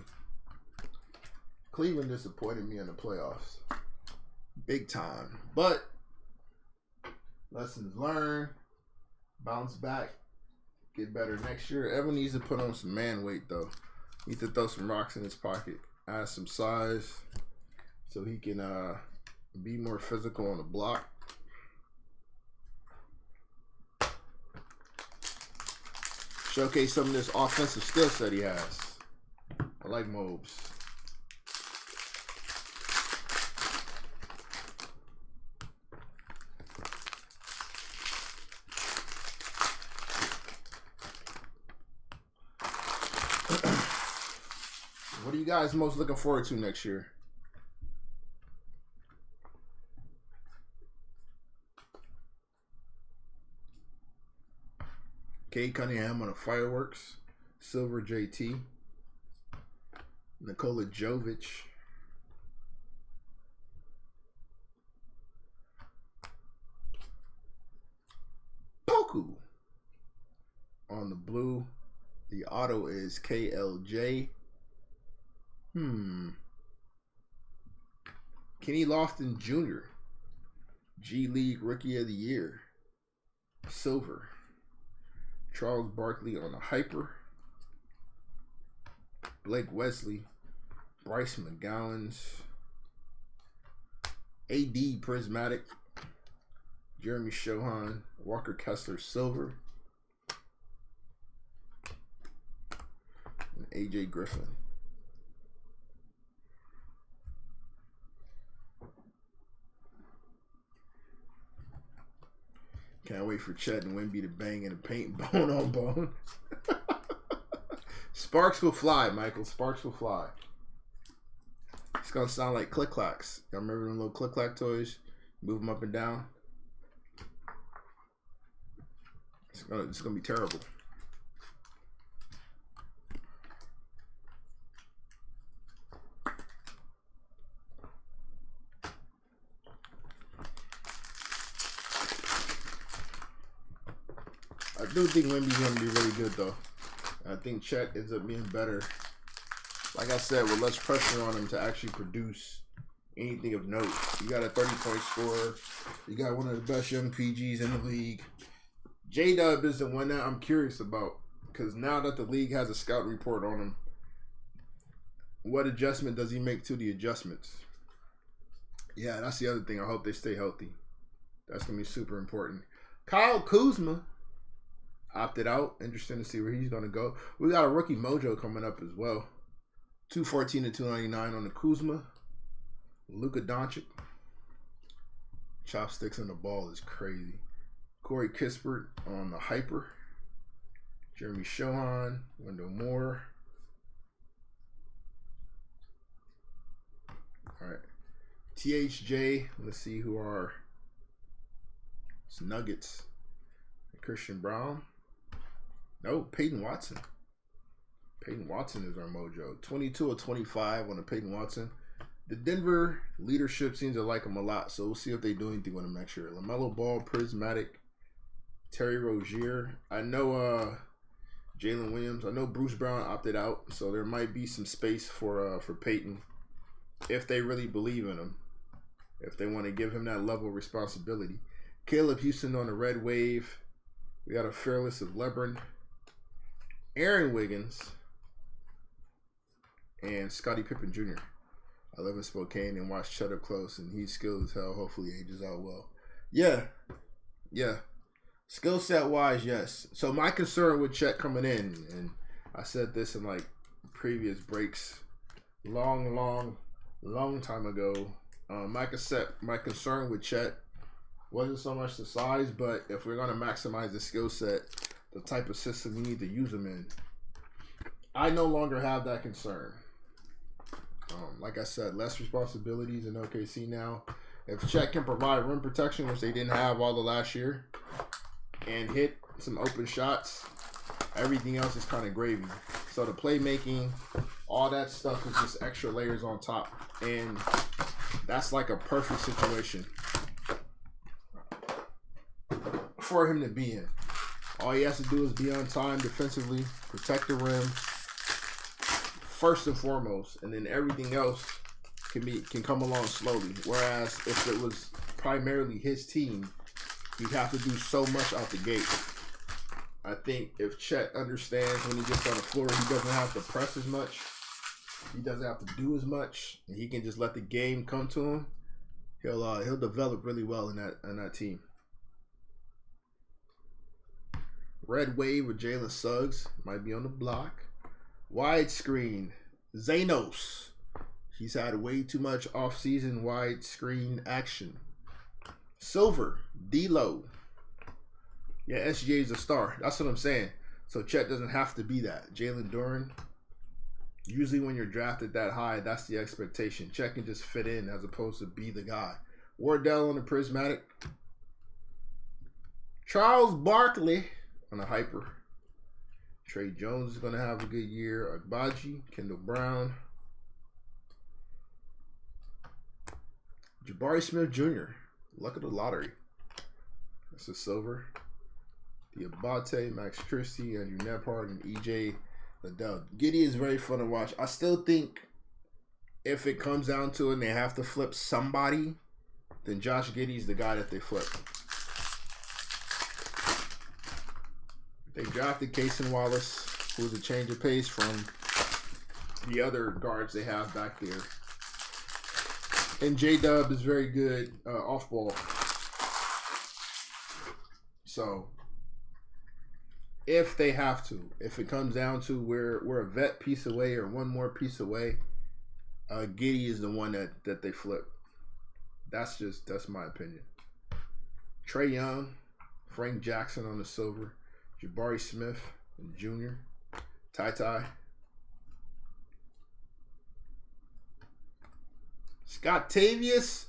Cleveland disappointed me in the playoffs. Big time. But lessons learned. Bounce back. Get better next year. Evan needs to put on some man weight though. Needs to throw some rocks in his pocket. Add some size so he can be more physical on the block. Showcase some of this offensive skill set he has. I like Mobes. What are you guys most looking forward to next year? Cade Cunningham on the fireworks. Silver JT. Nikola Jovic. Poku. On the blue. The auto is KLJ. Kenny Lofton Jr. G League Rookie of the Year. Silver. Charles Barkley on a hyper. Blake Wesley. Bryce McGowan's. AD Prismatic. Jeremy Shohan. Walker Kessler Silver. And AJ Griffin. Can't wait for Chet and Wemby to bang in the paint bone on bone. Sparks will fly, Michael. Sparks will fly. It's going to sound like click-clacks. Y'all remember them little click-clack toys? Move them up and down. It's going to be terrible. I do think Wemby's going to be really good, though. I think Chet ends up being better. Like I said, with less pressure on him to actually produce anything of note. You got a 30-point scorer. You got one of the best young PGs in the league. J-Dub is the one that I'm curious about. Because now that the league has a scout report on him, what adjustment does he make to the adjustments? Yeah, that's the other thing. I hope they stay healthy. That's going to be super important. Kyle Kuzma opted out. Interesting to see where he's going to go. We got a rookie mojo coming up as well. 214 to 299 on the Kuzma. Luka Doncic. Chopsticks on the ball is crazy. Corey Kispert on the hyper. Jeremy Shohan. Wendell Moore. All right. THJ. Let's see who are. It's Nuggets. Christian Brown. No, Peyton Watson. Peyton Watson is our mojo. 22 or 25 on the Peyton Watson. The Denver leadership seems to like him a lot, so we'll see if they do anything with him next year. LaMelo Ball, Prismatic, Terry Rozier. I know Jalen Williams. I know Bruce Brown opted out, so there might be some space for Peyton if they really believe in him, if they want to give him that level of responsibility. Caleb Houston on the Red Wave. We got a Fearless of Lebron, Aaron Wiggins, and Scottie Pippen Jr. I live in Spokane and watch Chet up close, and he's skilled as hell. Hopefully he ages out well. Yeah. Skill set wise, yes. So my concern with Chet coming in, and I said this in like previous breaks, long time ago. My concern with Chet wasn't so much the size, but if we're gonna maximize the skill set, the type of system we need to use him in, I no longer have that concern. Like I said, less responsibilities in OKC now. If Chet can provide rim protection, which they didn't have all the last year, and hit some open shots, everything else is kind of gravy. So the playmaking, all that stuff is just extra layers on top, and that's like a perfect situation for him to be in. All he has to do is be on time defensively, protect the rim first and foremost, and then everything else can come along slowly. Whereas if it was primarily his team, he'd have to do so much out the gate. I think if Chet understands when he gets on the floor, he doesn't have to press as much, he doesn't have to do as much, and he can just let the game come to him, he'll develop really well in that team. Red Wave with Jalen Suggs might be on the block. Widescreen, Zanos. He's had way too much off-season widescreen action. Silver, D-Lo. Yeah, SGA is a star. That's what I'm saying. So Chet doesn't have to be that. Jalen Duren. Usually when you're drafted that high, that's the expectation. Chet can just fit in as opposed to be the guy. Wardell on the Prismatic. Charles Barkley on a Hyper. Trey Jones is going to have a good year. Agbaji, Kendall Brown. Jabari Smith Jr. Luck of the lottery. That's a silver. Diabate, Max Christie, Andrew Nepard, and EJ Liddell. Giddey is very fun to watch. I still think if it comes down to it and they have to flip somebody, then Josh Giddey's the guy that they flip. They drafted Cason Wallace, who was a change of pace from the other guards they have back there. And J-Dub is very good off ball. So, if they have to, if it comes down to we're a vet piece away or one more piece away, Giddey is the one that they flip. That's my opinion. Trey Young, Frank Jackson on the silver, Jabari Smith Jr., Ty. Scottavius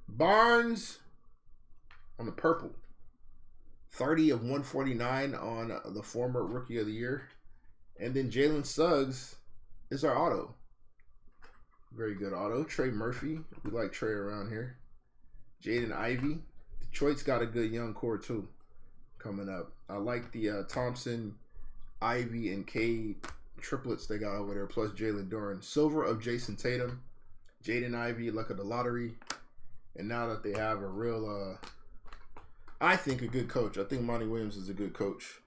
Barnes on the purple. 30 of 149 on the former Rookie of the Year. And then Jalen Suggs is our auto. Very good auto. Trey Murphy. We like Trey around here. Jaden Ivey. Detroit's got a good young core too coming up. I like the Thompson, Ivy, and Cade triplets they got over there, plus Jalen Duren. Silver of Jason Tatum. Jaden Ivey, luck of the lottery. And now that they have a real, I think a good coach. I think Monty Williams is a good coach.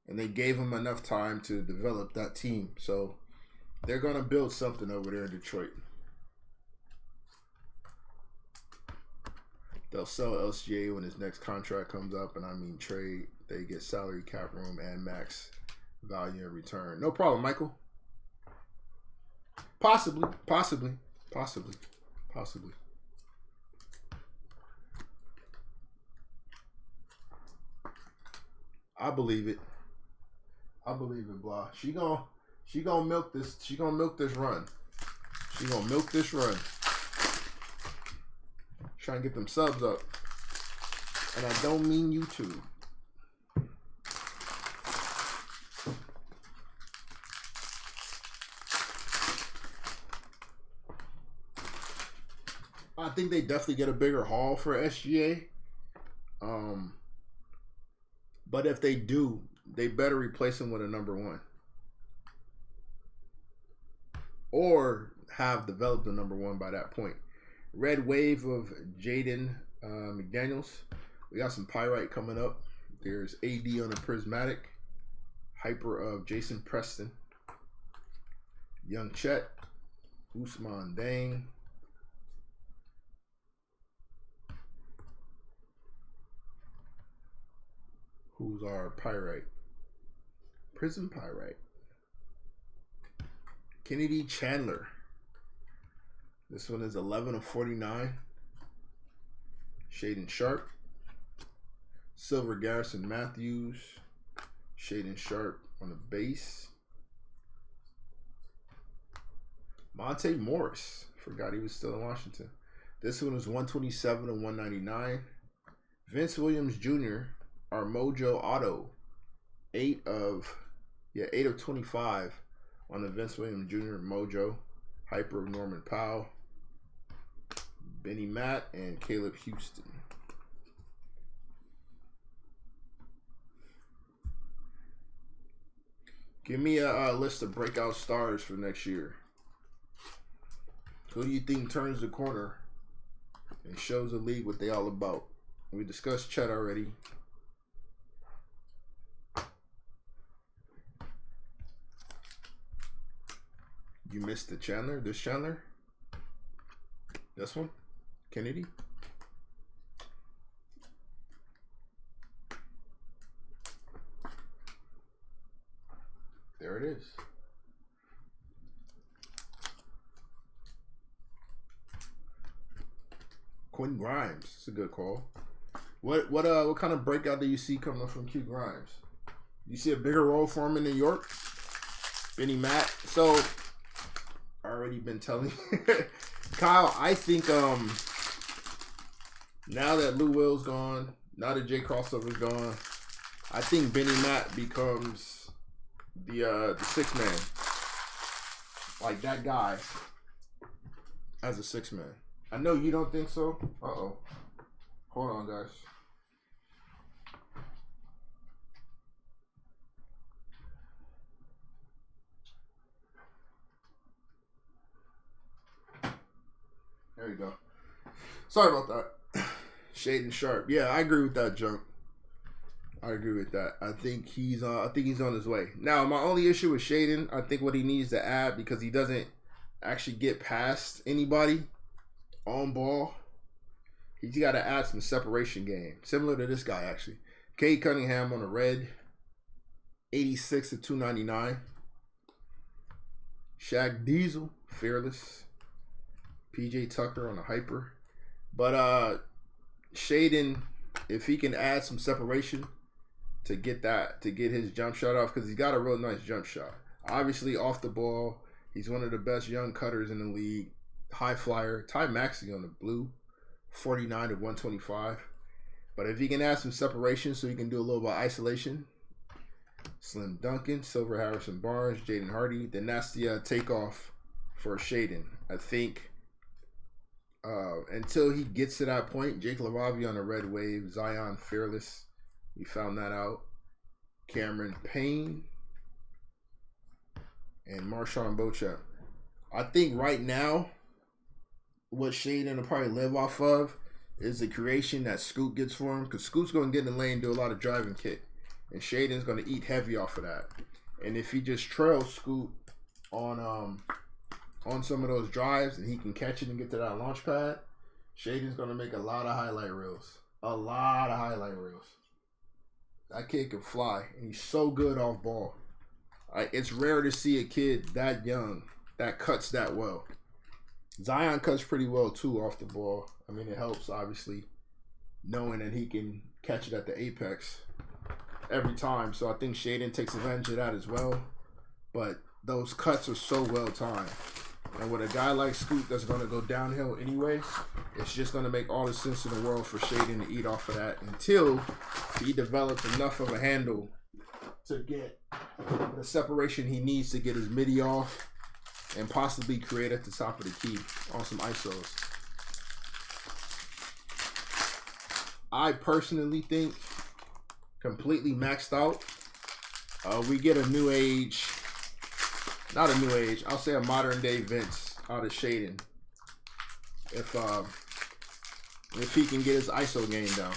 And they gave him enough time to develop that team. So they're going to build something over there in Detroit. They'll sell LCA when his next contract comes up. And I mean trade. They get salary cap room and max value in return. No problem, Michael. Possibly. I believe it, blah. She gonna milk this. She gonna milk this run. Trying to get them subs up. And I don't mean YouTube. I think they definitely get a bigger haul for SGA. But if they do, they better replace him with a number 1. Or have developed a number 1 by that point. Red wave of Jaden McDaniels. We got some Pyrite coming up. There's AD on a Prismatic. Hyper of Jason Preston. Young Chet. Usman Dang. Who's our Pyrite? Prizm Pyrite. Kennedy Chandler. This one is 11 of 49. Shaden Sharp. Silver Garrison Matthews. Shaden Sharp on the base. Monte Morris. Forgot he was still in Washington. This one is 127 of 199. Vince Williams Jr. Our Mojo Auto. 8 of 25 on the Vince Williams Jr. Mojo. Hyper of Norman Powell. Benny Matt and Caleb Houston. Give me a list of breakout stars for next year. Who do you think turns the corner and shows the league what they all about? We discussed Chet already. You missed the Chandler? This Chandler? This one? Kennedy? There it is. Quinn Grimes. It's a good call. What kind of breakout do you see coming from Q Grimes? You see a bigger role for him in New York? Benny Matt. So I already been telling Kyle, I think now that Lou Will's gone, now that Jay Crossover's gone, I think Benny Matt becomes the 6 man. Like that guy as a 6 man. I know you don't think so. Uh-oh. Hold on, guys. There you go. Sorry about that. Shaden Sharp. Yeah, I agree with that, Junk. I agree with that. I think he's on his way. Now, my only issue with Shaden, I think what he needs to add, because he doesn't actually get past anybody on ball, he's got to add some separation game. Similar to this guy, actually. Cade Cunningham on the red. 86 to 299. Shaq Diesel, fearless. PJ Tucker on a hyper. But Shaden, if he can add some separation to get his jump shot off, because he's got a real nice jump shot. Obviously, off the ball, he's one of the best young cutters in the league. High flyer. Ty Maxey on the blue. 49 to 125. But if he can add some separation so he can do a little bit of isolation. Slim Duncan, Silver Harrison Barnes, Jaden Hardy. Then that's the takeoff for Shaden. I think until he gets to that point, Jake Lavavi on the red wave. Zion fearless. We found that out. Cameron Payne. And Marshawn Beauchamp. I think right now, what Shaden will probably live off of is the creation that Scoot gets for him. Because Scoot's going to get in the lane and do a lot of driving kick. And Shaden's going to eat heavy off of that. And if he just trails Scoot on some of those drives and he can catch it and get to that launch pad, Shaden's going to make a lot of highlight reels. A lot of highlight reels. That kid can fly. And he's so good off ball. It's rare to see a kid that young that cuts that well. Zion cuts pretty well too off the ball. I mean, it helps obviously knowing that he can catch it at the apex every time. So I think Shaden takes advantage of that as well. But those cuts are so well timed. And with a guy like Scoot that's going to go downhill anyway, it's just going to make all the sense in the world for Shaden to eat off of that until he develops enough of a handle to get the separation he needs to get his midi off and possibly create at the top of the key on some ISOs. I personally think completely maxed out. We get a new age, not a new age. I'll say a modern day Vince out of Shaden. If he can get his ISO game down.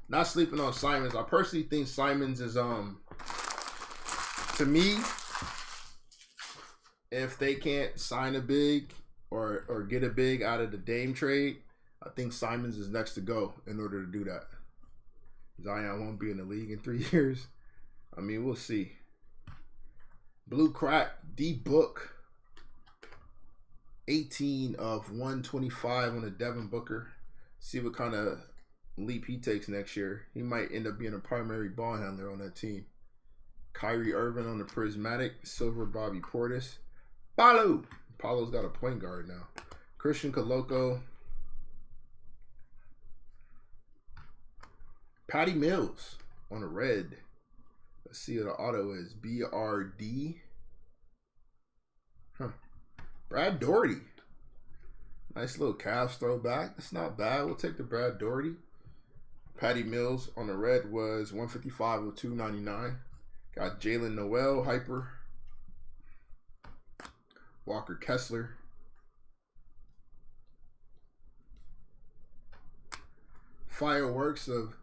Not sleeping on Simons. I personally think Simons is to me, if they can't sign a big or get a big out of the Dame trade, I think Simons is next to go in order to do that. Zion won't be in the league in 3 years. I mean, we'll see. Blue Crack, D-Book. 18 of 125 on the Devin Booker. See what kind of leap he takes next year. He might end up being a primary ball handler on that team. Kyrie Irving on the Prismatic. Silver Bobby Portis. Paulo's got a point guard now. Christian Coloco. Patty Mills on a red. Let's see what the auto is. BRD. Brad Daugherty. Nice little Cavs throwback. That's not bad. We'll take the Brad Daugherty. Patty Mills on the red was 155 of 299. Got Jalen Noel, Hyper. Walker Kessler. Fireworks of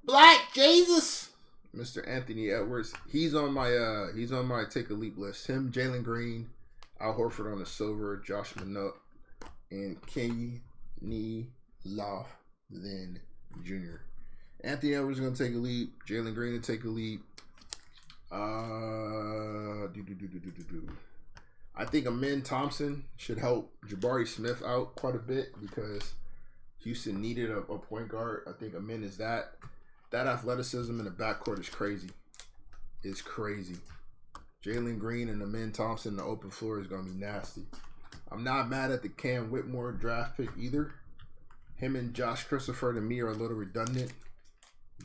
Black Jesus. Mr. Anthony Edwards. He's on my take a leap list. Him, Jalen Green, Al Horford on the silver, Josh Minot, and Kenny Lofton Jr. Anthony Edwards is going to take a leap. Jalen Green to take a leap. I think Amin Thompson should help Jabari Smith out quite a bit because Houston needed a point guard. I think Amin is that. That athleticism in the backcourt is crazy. It's crazy. Jalen Green and Amin Thompson in the open floor is going to be nasty. I'm not mad at the Cam Whitmore draft pick either. Him and Josh Christopher to me are a little redundant.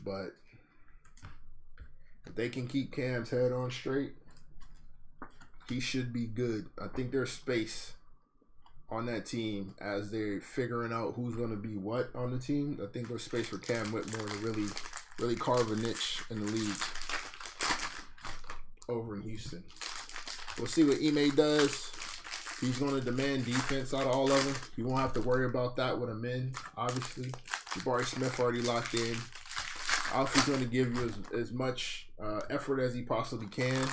But if they can keep Cam's head on straight, he should be good. I think there's space on that team as they're figuring out who's going to be what on the team. I think there's space for Cam Whitmore to really carve a niche in the league over in Houston. We'll see what Ime does. He's going to demand defense out of all of them. You won't have to worry about that with him in, obviously. Jabari Smith already locked in. Alfie's going to give you as much effort as he possibly can.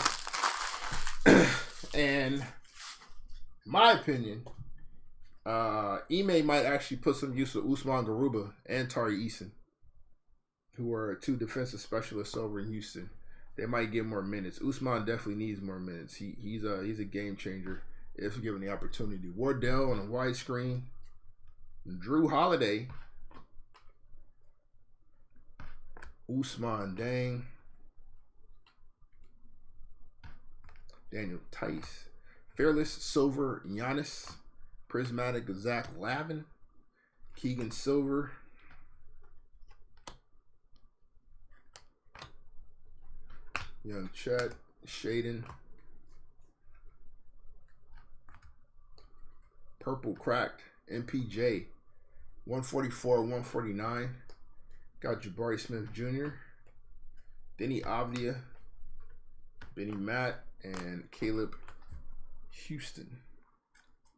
And in my opinion, Ime might actually put some use of Usman Garuba and Tari Eason, who are two defensive specialists over in Houston. They might get more minutes. Usman definitely needs more minutes. He's a game changer if given the opportunity. Wardell on a widescreen. Drew Holiday. Usman Dang. Daniel Tice. Fearless Silver Giannis. Prismatic Zach Lavin. Keegan Silver. Young Chet. Shaden. Purple Cracked. MPJ. 144, 149. Got Jabari Smith Jr. Denny Avdia. Benny Matt. And Caleb Houston.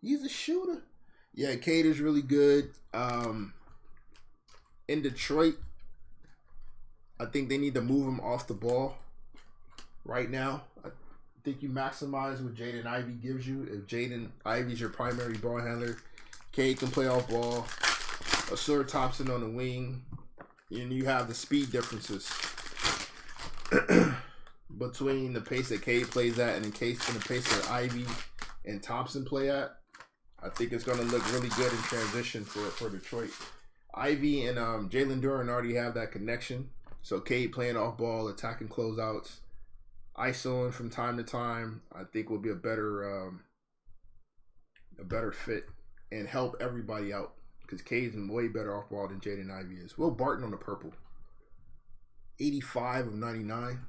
He's a shooter. Yeah, Cade is really good. In Detroit, I think they need to move him off the ball right now. I think you maximize what Jaden Ivey gives you. If Jaden Ivey's your primary ball handler, Cade can play off ball. Asur Thompson on the wing. And you have the speed differences between the pace that Cade plays at and the pace that Ivey and Thompson play at. I think it's going to look really good in transition for Detroit. Ivy and Jalen Duren already have that connection. So Cade playing off ball, attacking closeouts, ISOing from time to time, I think will be a better fit and help everybody out because Cade's way better off ball than Jaden Ivey is. Will Barton on the purple. 85 of 99.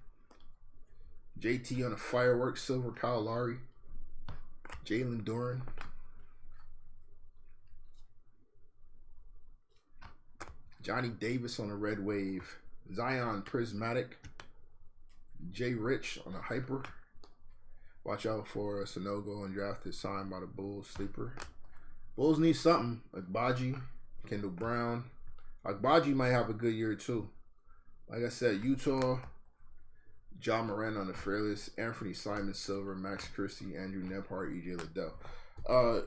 JT on the fireworks, silver Kyle Lowry. Jalen Duren. Johnny Davis on a red wave. Zion Prismatic. Jay Rich on a hyper. Watch out for Sonogo undrafted, signed by the Bulls. Sleeper. Bulls need something. Agbaji, Kendall Brown. Agbaji might have a good year too. Like I said, Utah. John Moran on the Fearless. Anthony Simon Silver. Max Christie. Andrew Nebhart. EJ Liddell.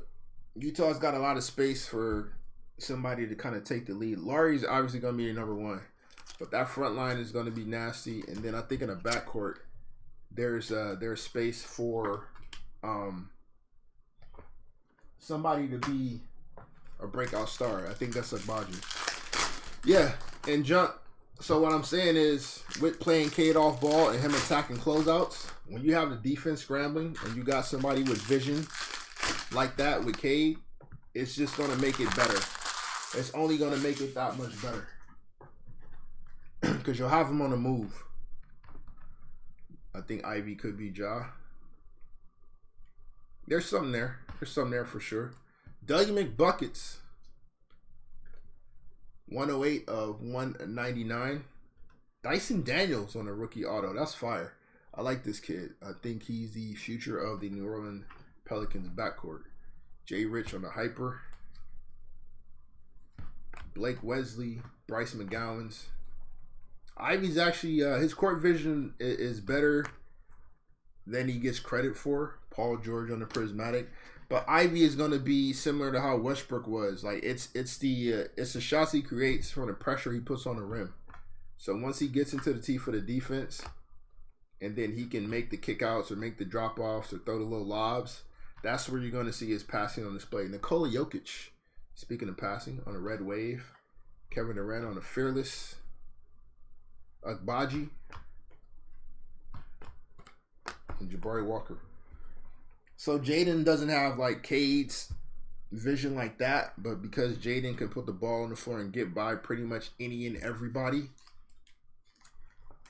Utah's got a lot of space for somebody to kind of take the lead. Laurie's obviously going to be the number one. But that front line is going to be nasty. And then I think in the backcourt, there's space for somebody to be a breakout star. I think that's Agbaji. Yeah, and jump. So what I'm saying is, with playing Cade off ball and him attacking closeouts, when you have the defense scrambling and you got somebody with vision like that with Cade, it's just going to make it better. It's only going to make it that much better. Because you'll have him on the move. I think Ivy could be Ja. There's something there. There's something there for sure. Dougie McBuckets. 108 of 199. Dyson Daniels on a rookie auto. That's fire. I like this kid. I think he's the future of the New Orleans Pelicans backcourt. Jay Rich on the hyper. Blake Wesley. Bryce McGowan's. Ivy's actually, his court vision is better than he gets credit for. Paul George on the Prismatic. But Ivy is going to be similar to how Westbrook was. Like, it's the shots he creates from the pressure he puts on the rim. So once he gets into the tee for the defense, and then he can make the kickouts or make the drop-offs or throw the little lobs, that's where you're going to see his passing on display. Nikola Jokic, speaking of passing, on a red wave. Kevin Durant on a Fearless. Agbaji. And Jabari Walker. So Jaden doesn't have like Cade's vision like that, but because Jaden can put the ball on the floor and get by pretty much any and everybody,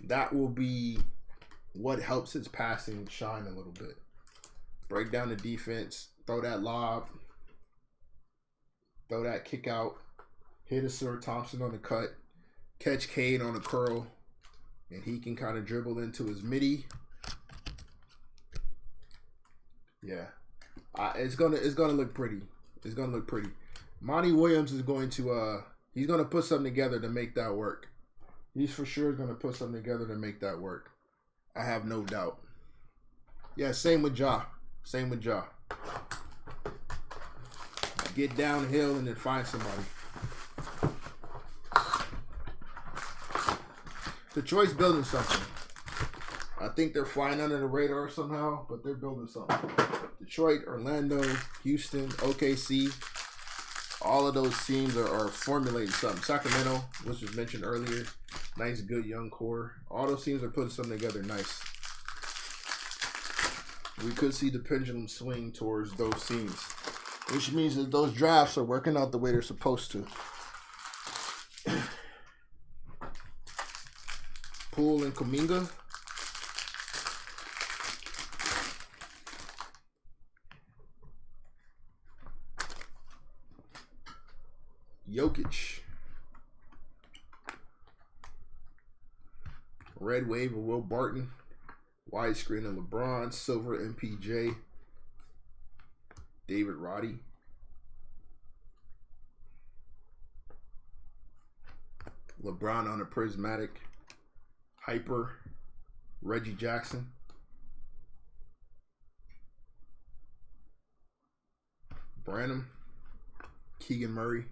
that will be what helps his passing shine a little bit. Break down the defense, throw that lob, throw that kick out, hit a Sir Thompson on the cut, catch Cade on a curl, and he can kind of dribble into his midi. Yeah, it's gonna look pretty. It's gonna look pretty. Monty Williams is going to he's gonna put something together to make that work. He's for sure gonna put something together to make that work. I have no doubt. Yeah, same with Ja. Same with Ja. Get downhill and then find somebody. Detroit's building something. I think they're flying under the radar somehow, but they're building something. Detroit, Orlando, Houston, OKC, all of those teams are formulating something. Sacramento, which was mentioned earlier, nice, good young core. All those teams are putting something together nice. We could see the pendulum swing towards those teams, which means that those drafts are working out the way they're supposed to. Poole and Kuminga. Jokic. Red wave of Will Barton. Widescreen of LeBron. Silver MPJ. David Roddy. LeBron on a Prismatic. Hyper. Reggie Jackson. Branham. Keegan Murray.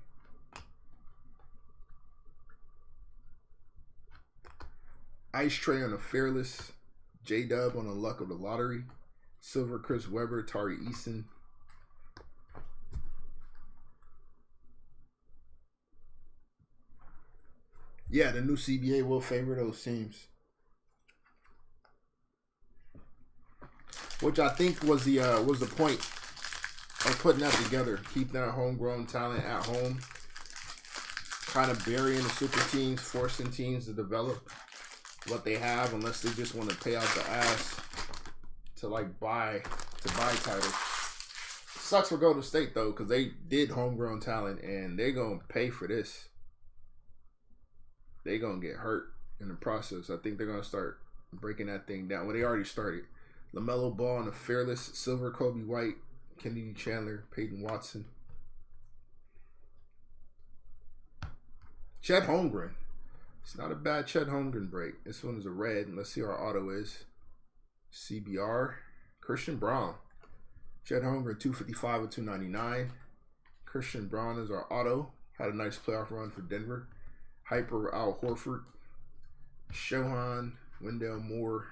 Ice Tray on a Fearless. J-Dub on the Luck of the Lottery. Silver Chris Webber. Tari Eason. Yeah, the new CBA will favor those teams. Which I think was the point of putting that together. Keep that homegrown talent at home. Kind of burying the super teams, forcing teams to develop what they have unless they just want to pay out the ass to buy titles. Sucks for Golden State though, because they did homegrown talent and they're gonna pay for this. they gonna get hurt in the process. I think they're gonna start breaking that thing down. Well, they already started. LaMelo Ball and the Fearless, Silver, Kobe White, Kennedy Chandler, Peyton Watson. Chet Holmgren. It's not a bad Chet Holmgren break. This one is a red. Let's see what our auto is. CBR. Christian Braun. Chet Holmgren, 255 and 299. Christian Braun is our auto. Had a nice playoff run for Denver. Hyper Al Horford. Shohan. Wendell Moore.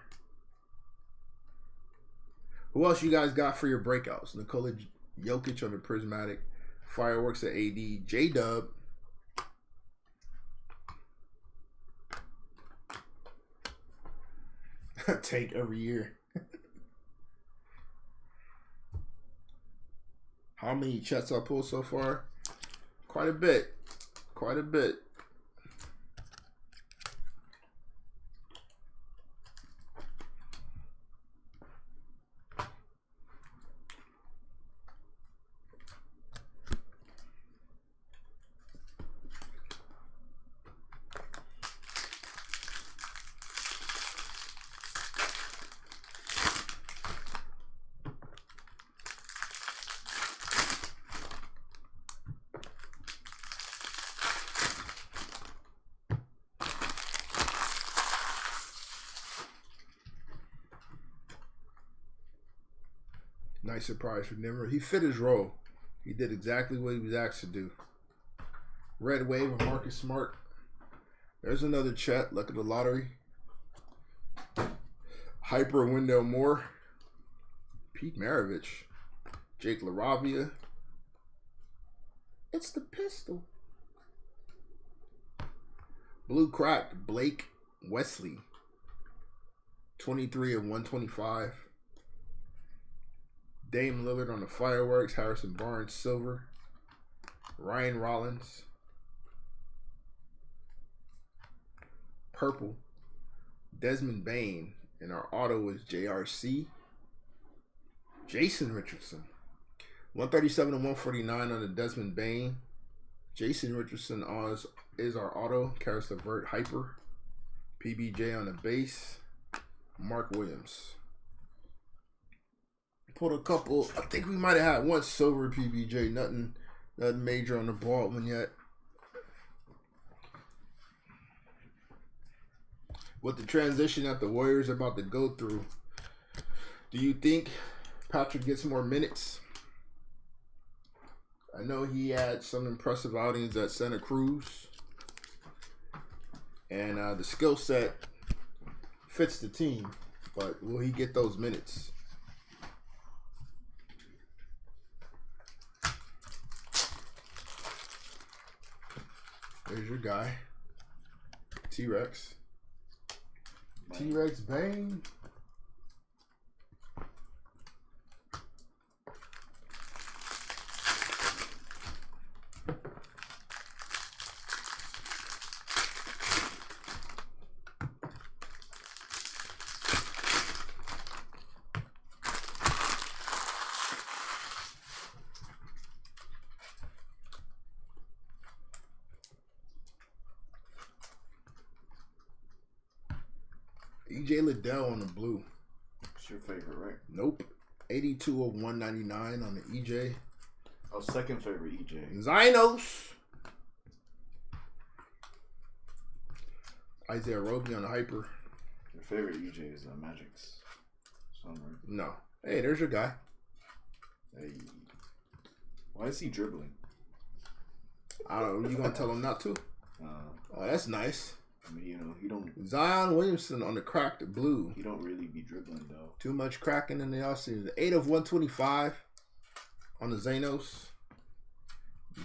Who else you guys got for your breakouts? Nikola Jokic on the Prismatic. Fireworks at AD. J-Dub. Take every year. How many chats I pulled so far? Quite a bit. Quite a bit. Nice surprise for Denver. He fit his role. He did exactly what he was asked to do. Red Wave of Marcus Smart. There's another chat. Luck of the lottery. Hyper Wendell Moore. Pete Maravich. Jake LaRavia. It's the pistol. Blue Crack. Blake Wesley. 23 of 125. Dame Lillard on the Fireworks. Harrison Barnes, Silver. Ryan Rollins. Purple. Desmond Bain. And our auto is JRC. Jason Richardson. 137 and 149 on the Desmond Bain. Jason Richardson is our auto. Karis LeVert, Hyper. PBJ on the base. Mark Williams. Pulled a couple. I think we might have had one silver PBJ. Nothing major on the Baldwin yet. With the transition that the Warriors are about to go through, do you think Patrick gets more minutes? I know he had some impressive outings at Santa Cruz. And the skill set fits the team. But will he get those minutes? There's your guy. T-Rex. T-Rex Bane. EJ Liddell on the blue. It's your favorite, right? Nope. 82 of 199 on the EJ. Oh, second favorite EJ. Zynos. Isaiah Roby on the Hyper. Your favorite EJ is Magic's son, right? No. Hey, there's your guy. Hey. Why is he dribbling? I don't know. You gonna tell him not to? Oh, that's nice. I mean, you know, he don't. Zion Williamson on the cracked blue. He don't really be dribbling though. Too much cracking in the offseason. 8 of 125 on the Zanos.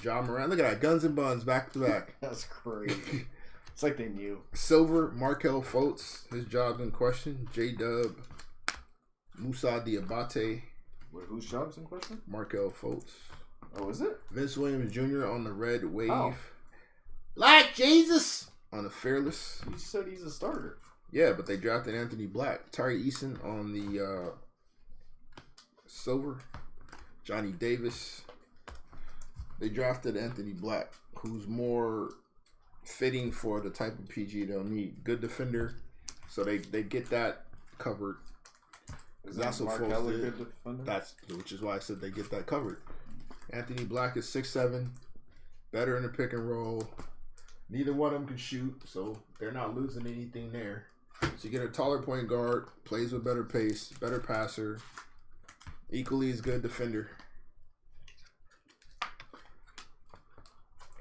John Moran. Look at that. Guns and buns back to back. That's crazy. It's like they knew. Silver, Markel Fultz. His job's in question. J-Dub. Musa Diabate. Wait, whose job's in question? Markel Fultz. Oh, is it? Vince Williams Jr. on the red wave. Oh. Like Jesus on the Fearless. You said he's a starter. Yeah, but they drafted Anthony Black. Tyree Eason on the silver. Johnny Davis. They drafted Anthony Black, who's more fitting for the type of PG they'll need. Good defender, so they get that covered. Is that Markel a good defender? Which is why I said they get that covered. Anthony Black is 6'7", better in the pick and roll. Neither one of them can shoot, so they're not losing anything there. So you get a taller point guard, plays with better pace, better passer, equally as good defender.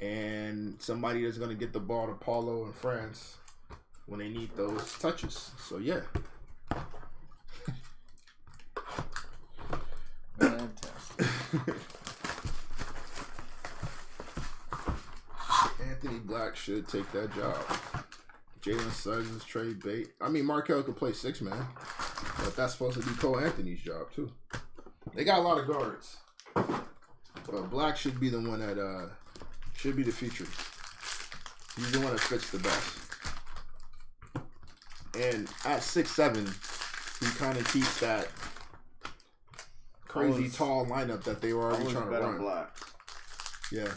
And somebody that's going to get the ball to Paulo and France when they need those touches. So, yeah. Fantastic. Anthony Black should take that job. Jalen Suggs, Trey Bate. I mean, Markel could play 6-man, but that's supposed to be Cole Anthony's job too. They got a lot of guards, but Black should be the one that should be the future. He's the one that fits the best. And at 6'7", he kind of keeps that crazy tall lineup that they were already trying to run. Black. Yeah.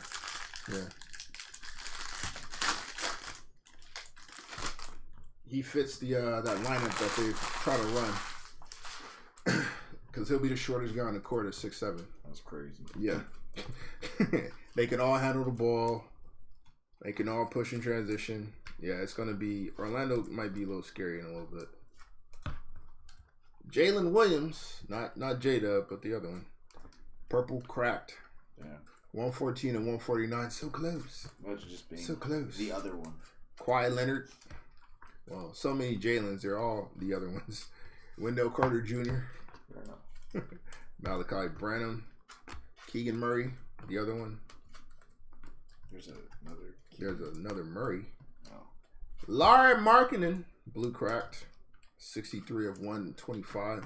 He fits the that lineup that they try to run, because he'll be the shortest guy on the court at 6'7". That's crazy. Yeah. They can all handle the ball. They can all push in transition. Yeah, it's gonna be Orlando might be a little scary in a little bit. Jalen Williams, not J-Dub, but the other one. Purple cracked. Yeah. 114 and 149, so close. Imagine just being so close. The other one. Kawhi Leonard. Well, so many Jalen's, they're all the other ones. Wendell Carter Jr. Fair enough. Malachi Branham. Keegan Murray, the other one. There's another Murray. Oh. Larry Markkinen, blue cracked. 63 of 125.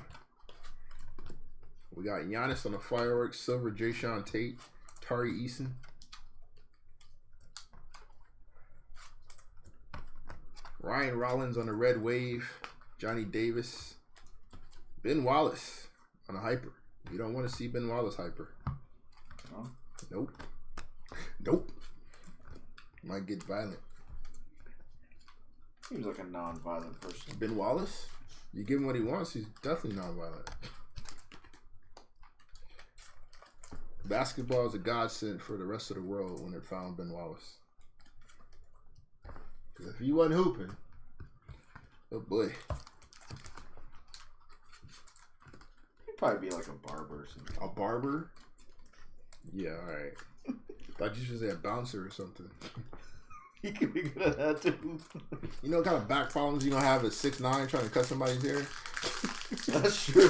We got Giannis on the fireworks. Silver, Jayshawn Tate. Tari Eason. Ryan Rollins on the red wave. Johnny Davis. Ben Wallace on a hyper. You don't want to see Ben Wallace hyper. No? Nope. Might get violent. Seems like a non-violent person. Ben Wallace? You give him what he wants, he's definitely non-violent. Basketball is a godsend for the rest of the world when it found Ben Wallace. Because if he wasn't hooping, oh boy. He'd probably be like a barber or something. A barber? Yeah, alright. Thought you should say a bouncer or something. He could be good at that too. You know what kind of back problems you gonna have at 6'9" trying to cut somebody's hair? That's true.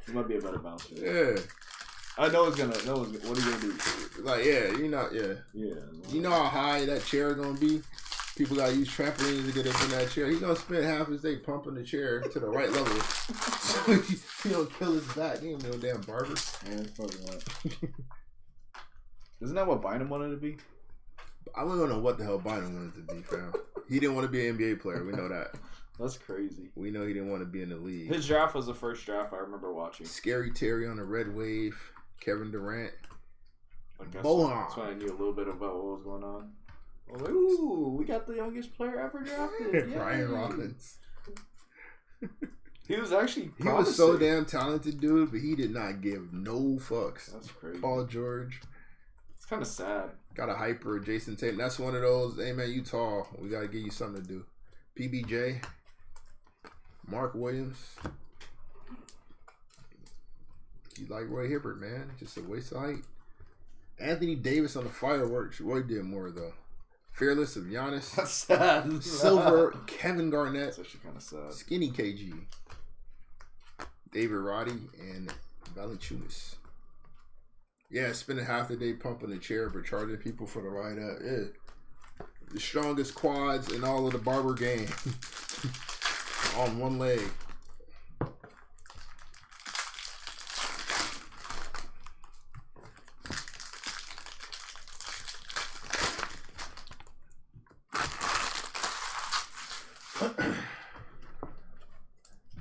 He might be a better bouncer. Yeah. I know it's gonna. What are you gonna do? Like, yeah, yeah. Yeah. You know how high that chair is gonna be? People gotta use trampolines to get up in that chair. He's gonna spend half his day pumping the chair to the right level. So he don't kill his back. He ain't no damn barber. Yeah, it's fucking right. Isn't that what Bynum wanted to be? I don't know what the hell Bynum wanted to be, fam. He didn't want to be an NBA player. We know that. That's crazy. We know he didn't want to be in the league. His draft was the first draft I remember watching. Scary Terry on the red wave. Kevin Durant. Bohan. That's when I knew a little bit about what was going on. I was like, ooh, we got the youngest player ever drafted. Brian Robbins. He was actually promising. He was so damn talented, dude, but he did not give no fucks. That's crazy. Paul George. It's kind of sad. Got a hyper, Jason Tatum. That's one of those, hey man, you tall. We got to give you something to do. PBJ. Mark Williams. You like Roy Hibbert, man. Just a waste of height. Anthony Davis on the fireworks. Roy did more, though. Fearless of Giannis. That's sad. Silver, Kevin Garnett. That's actually kind of sad. Skinny KG. David Roddy and Valanciunas. Yeah, spending half the day pumping the chair but charging people for the ride up. Yeah. The strongest quads in all of the barber game. On one leg.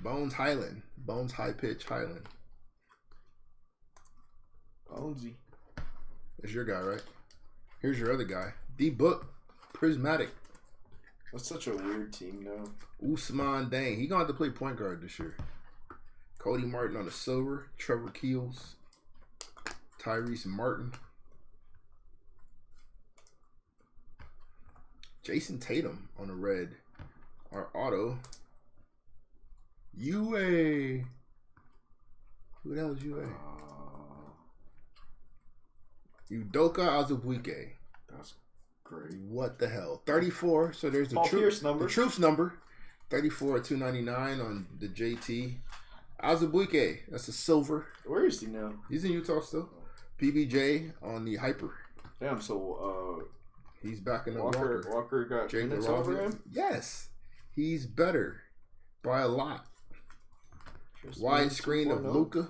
Bones Highland. Bones High Pitch Highland. Bonesy. That's your guy, right? Here's your other guy. D-Book, Prismatic. That's such a weird team, though. Usman Dang. He gonna have to play point guard this year. Cody Martin on the silver. Trevor Keels. Tyrese Martin. Jason Tatum on the red. Our auto. UA. Who the hell is UA? Udoka Azubuike. That's great. What the hell? 34. So there's the Paul Pierce number. The truth number. 34 at 299 on the JT. Azubuike. That's a silver. Where is he now? He's in Utah still. PBJ on the hyper. Damn, so He's back in the Walker. Walker got Jake minutes over him? Yes. He's better by a lot. Wide screen of Luka.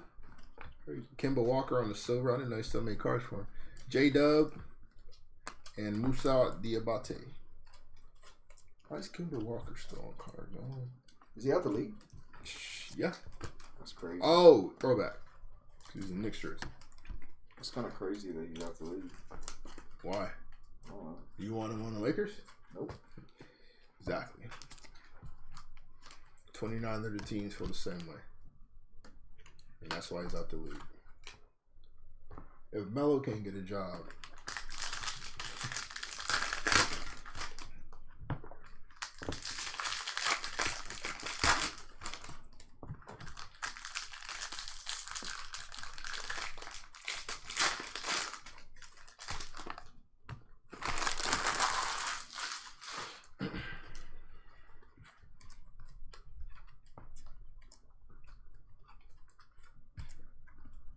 Kemba Walker on the silver. I didn't know he still made cards for him. J-Dub and Musa Diabate. Why is Kemba Walker still on card? Oh. Is he out the league? Yeah. That's crazy. Oh, throwback. He's in Knicks jersey. It's kind of crazy that he's out the league. Why? You want him on the Lakers? Nope. Exactly. 29 other teams feel the same way. And that's why he's out the league. If Melo can't get a job,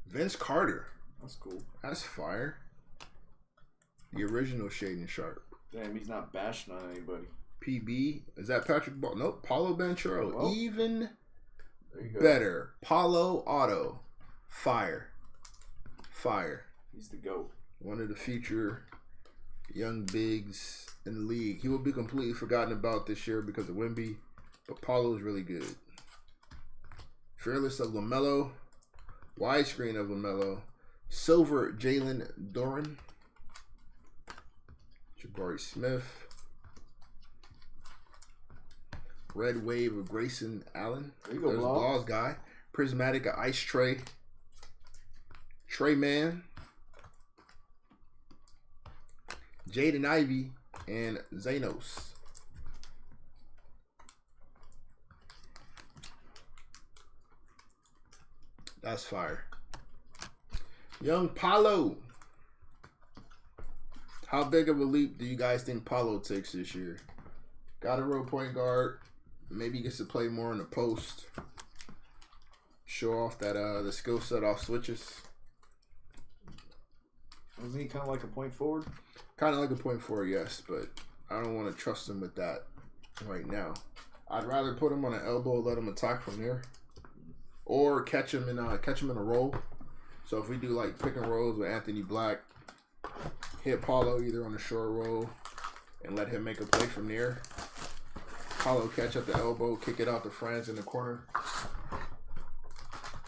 Vince Carter. That's cool. That's fire. The original Shaden Sharp. Damn, he's not bashing on anybody. PB. Is that Patrick Ball? Nope. Paulo Banchero. Oh. Even There you go. better. Paulo Auto. Fire. Fire. He's the GOAT. One of the future young bigs in the league. He will be completely forgotten about this year because of Wemby, but Paulo is really good. Fearless of LaMelo. Widescreen of LaMelo. Silver Jalen Duren. Jabari Smith. Red Wave of Grayson Allen. There you go, There's Blaw's guy. Prismatic of Ice Tray. Trey Man. Jaden Ivey. And Zanos. That's fire. Young Paulo. How big of a leap do you guys think Paulo takes this year? Got a real point guard. Maybe gets to play more in the post. Show off that the skill set off switches. Wasn't he kind of like a point forward? Kind of like a point forward, yes, but I don't want to trust him with that right now. I'd rather put him on an elbow, let him attack from there, or catch him in a roll. So if we do like pick and rolls with Anthony Black, hit Paulo either on the short roll and let him make a play from there. Paulo catch up the elbow, kick it out to Franz in the corner.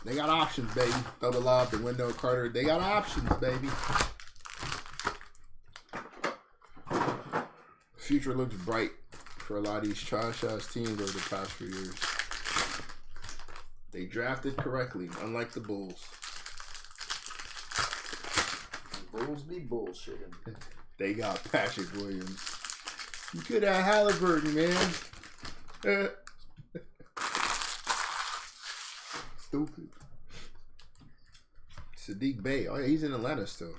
They got options, baby. Throw the lob, the window, Carter. They got options, baby. Future looks bright for a lot of these trash-ass teams over the past few years. They drafted correctly, unlike the Bulls. Bulls be bullshitting. They got Patrick Williams. You could have Halliburton, man. Stupid. Sadiq Bey. Oh, yeah, he's in Atlanta still.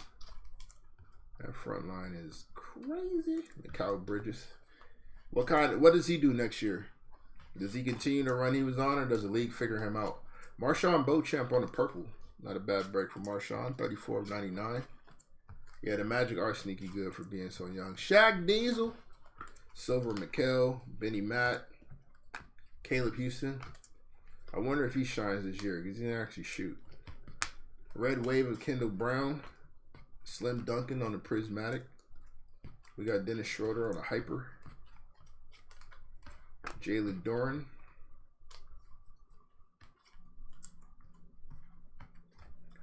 That front line is crazy. Mikal Bridges. What does he do next year? Does he continue the run he was on, or does the league figure him out? Marshawn Beauchamp on the purple. Not a bad break for Marshawn. 34 of 99. Yeah, the Magic are sneaky good for being so young. Shaq Diesel. Silver Mikal. Benny Matt. Caleb Houston. I wonder if he shines this year because he didn't actually shoot. Red Wave of Kendall Brown. Slim Duncan on the Prismatic. We got Dennis Schroeder on a Hyper. Jalen Duren.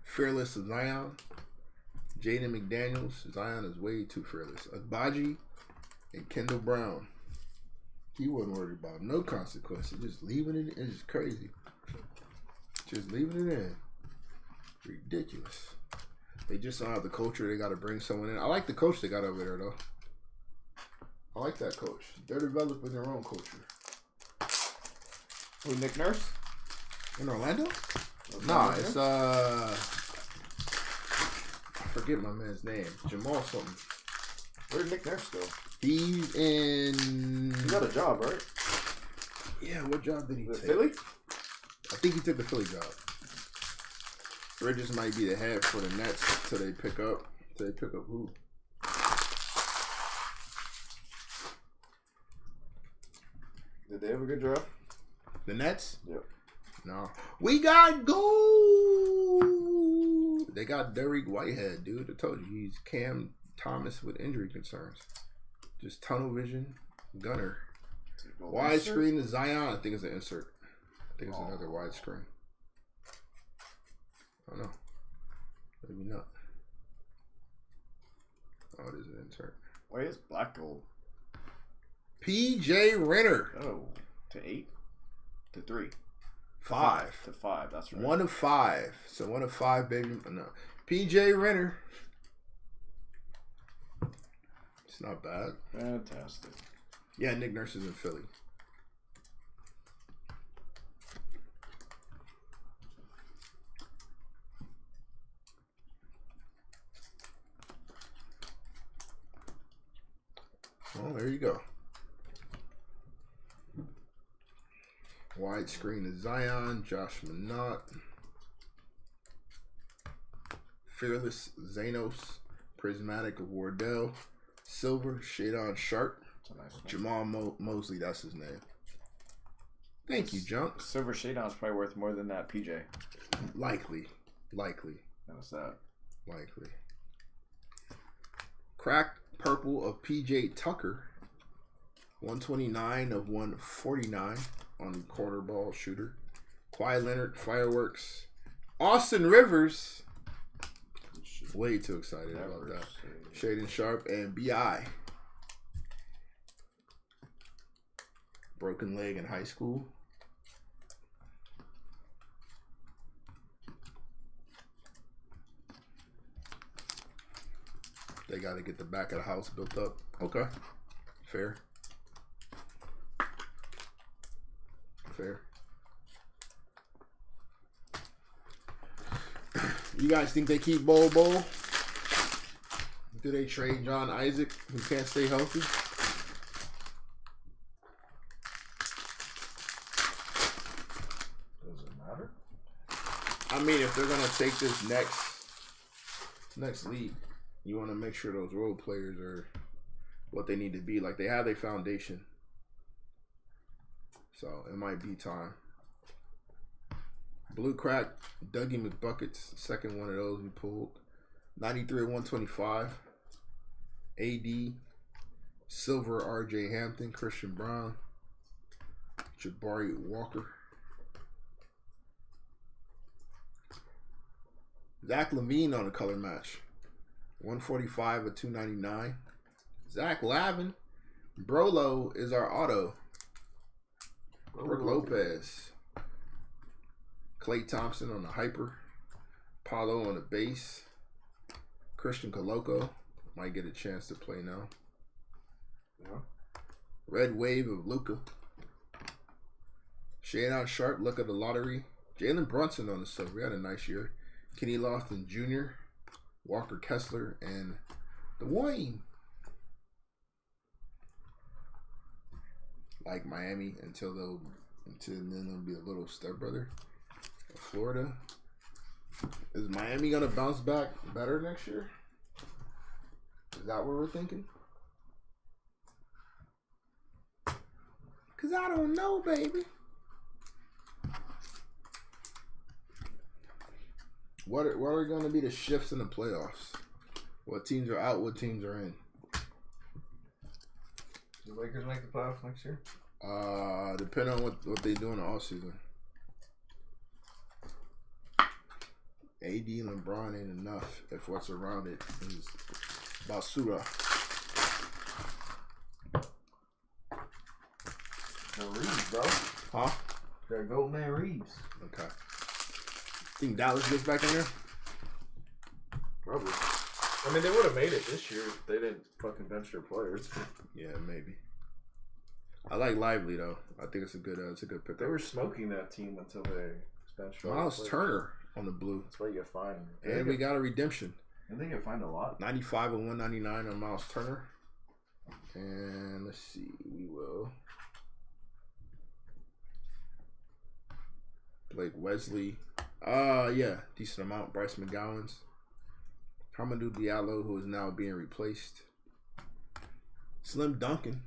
Fearless of Zion. Jaden McDaniels. Zion is way too fearless. Agbaji and Kendall Brown. He wasn't worried about no consequences. Just leaving it in. It's just crazy. Just leaving it in. Ridiculous. They just don't have the culture. They got to bring someone in. I like the coach they got over there, though. I like that coach. They're developing their own culture. Who, Nick Nurse? In Orlando? Nah, it's I forget my man's name. Jamal something. Where's Nick Nurse go? He's in. He got a job, right? Yeah, what job did he take? Philly? I think he took the Philly job. Bridges might be the head for the Nets till they pick up. Till they pick up who? Did they have a good draft? The Nets? Yep. No. We got gold. They got Derek Whitehead, dude. I told you he's Cam Thomas with injury concerns. Just tunnel vision, gunner. Widescreen to Zion. I think it's an insert. I think it's another widescreen. I don't know. Maybe not. Oh, it is an insert. Wait, it's black gold. PJ Renner. Oh, to 8? To 3? 5. To 5, that's right. 1 of 5. So 1 of 5, baby. No. PJ Renner. It's not bad. Fantastic. Yeah, Nick Nurse is in Philly. Well, there you go. Widescreen is Zion, Josh Minot, Fearless Zanos, Prismatic of Wardell, Silver Shadon Sharp, That's a nice one. Jamal Mosley, that's his name. Thank you, Junk. Silver Shadon is probably worth more than that PJ. Likely. Notice that. Likely. Cracked Purple of PJ Tucker, 129 of 149 on corner ball shooter. Kawhi Leonard, Fireworks. Austin Rivers. Way too excited about that. Shaden Sharp and B.I. Broken leg in high school. They got to get the back of the house built up. Okay. Fair. You guys think they keep Bol? Do they trade John Isaac, who can't stay healthy? Does it matter? I mean, if they're gonna take this next league, you want to make sure those role players are what they need to be. Like, they have their foundation, so it might be time. Blue Crack, Dougie McBuckets, second one of those we pulled. 93 of 125. AD, Silver, RJ Hampton, Christian Brown, Jabari Walker. Zach LaVine on a color match. 145 of 299. Zach Lavin. Brolo is our auto. Brooke Lopez. Klay Thompson on the hyper. Paulo on the base. Christian Coloco might get a chance to play now. Yeah. Red Wave of Luka. Shadon Sharp, luck of the lottery. Jalen Brunson on the silver. We had a nice year. Kenny Lofton Jr., Walker Kessler, and Dwayne. Like Miami until then they'll be a little stepbrother. Florida. Is Miami gonna bounce back better next year? Is that what we're thinking? Cause I don't know, baby. What are going to be the shifts in the playoffs? What teams are out? What teams are in? Do the Lakers make the playoffs next year? Depending on what they do in the offseason. AD and LeBron ain't enough if what's around it is basura. No Reeves, bro. Huh? That goat man Reeves. Okay. Think Dallas gets back in there? Probably. I mean, they would have made it this year if they didn't fucking bench their players. Yeah, maybe. I like Lively though. I think it's a good pick. They were smoking that team until they benched. Miles Turner on the blue. That's why you get fined. And we got a redemption. I think you find a lot. 95 and 199 on Miles Turner. And let's see, we will. Blake Wesley. Yeah, decent amount. Bryce McGowan's. Hamidou Diallo, who is now being replaced. Slim Duncan.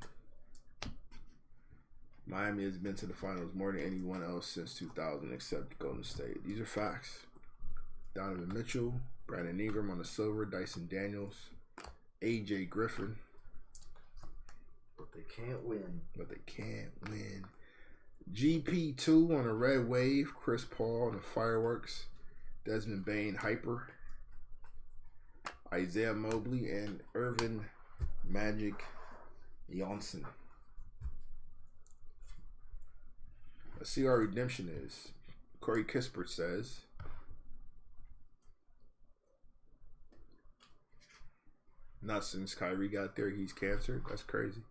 Miami has been to the finals more than anyone else since 2000 except Golden State. These are facts. Donovan Mitchell, Brandon Ingram on the silver, Dyson Daniels, AJ Griffin. But they can't win. GP2 on the red wave, Chris Paul on the fireworks, Desmond Bain hyper, Isaiah Mobley, and Irvin Magic Johnson. Let's see what our redemption is. Corey Kispert says. Not since Kyrie got there, he's cancer. That's crazy.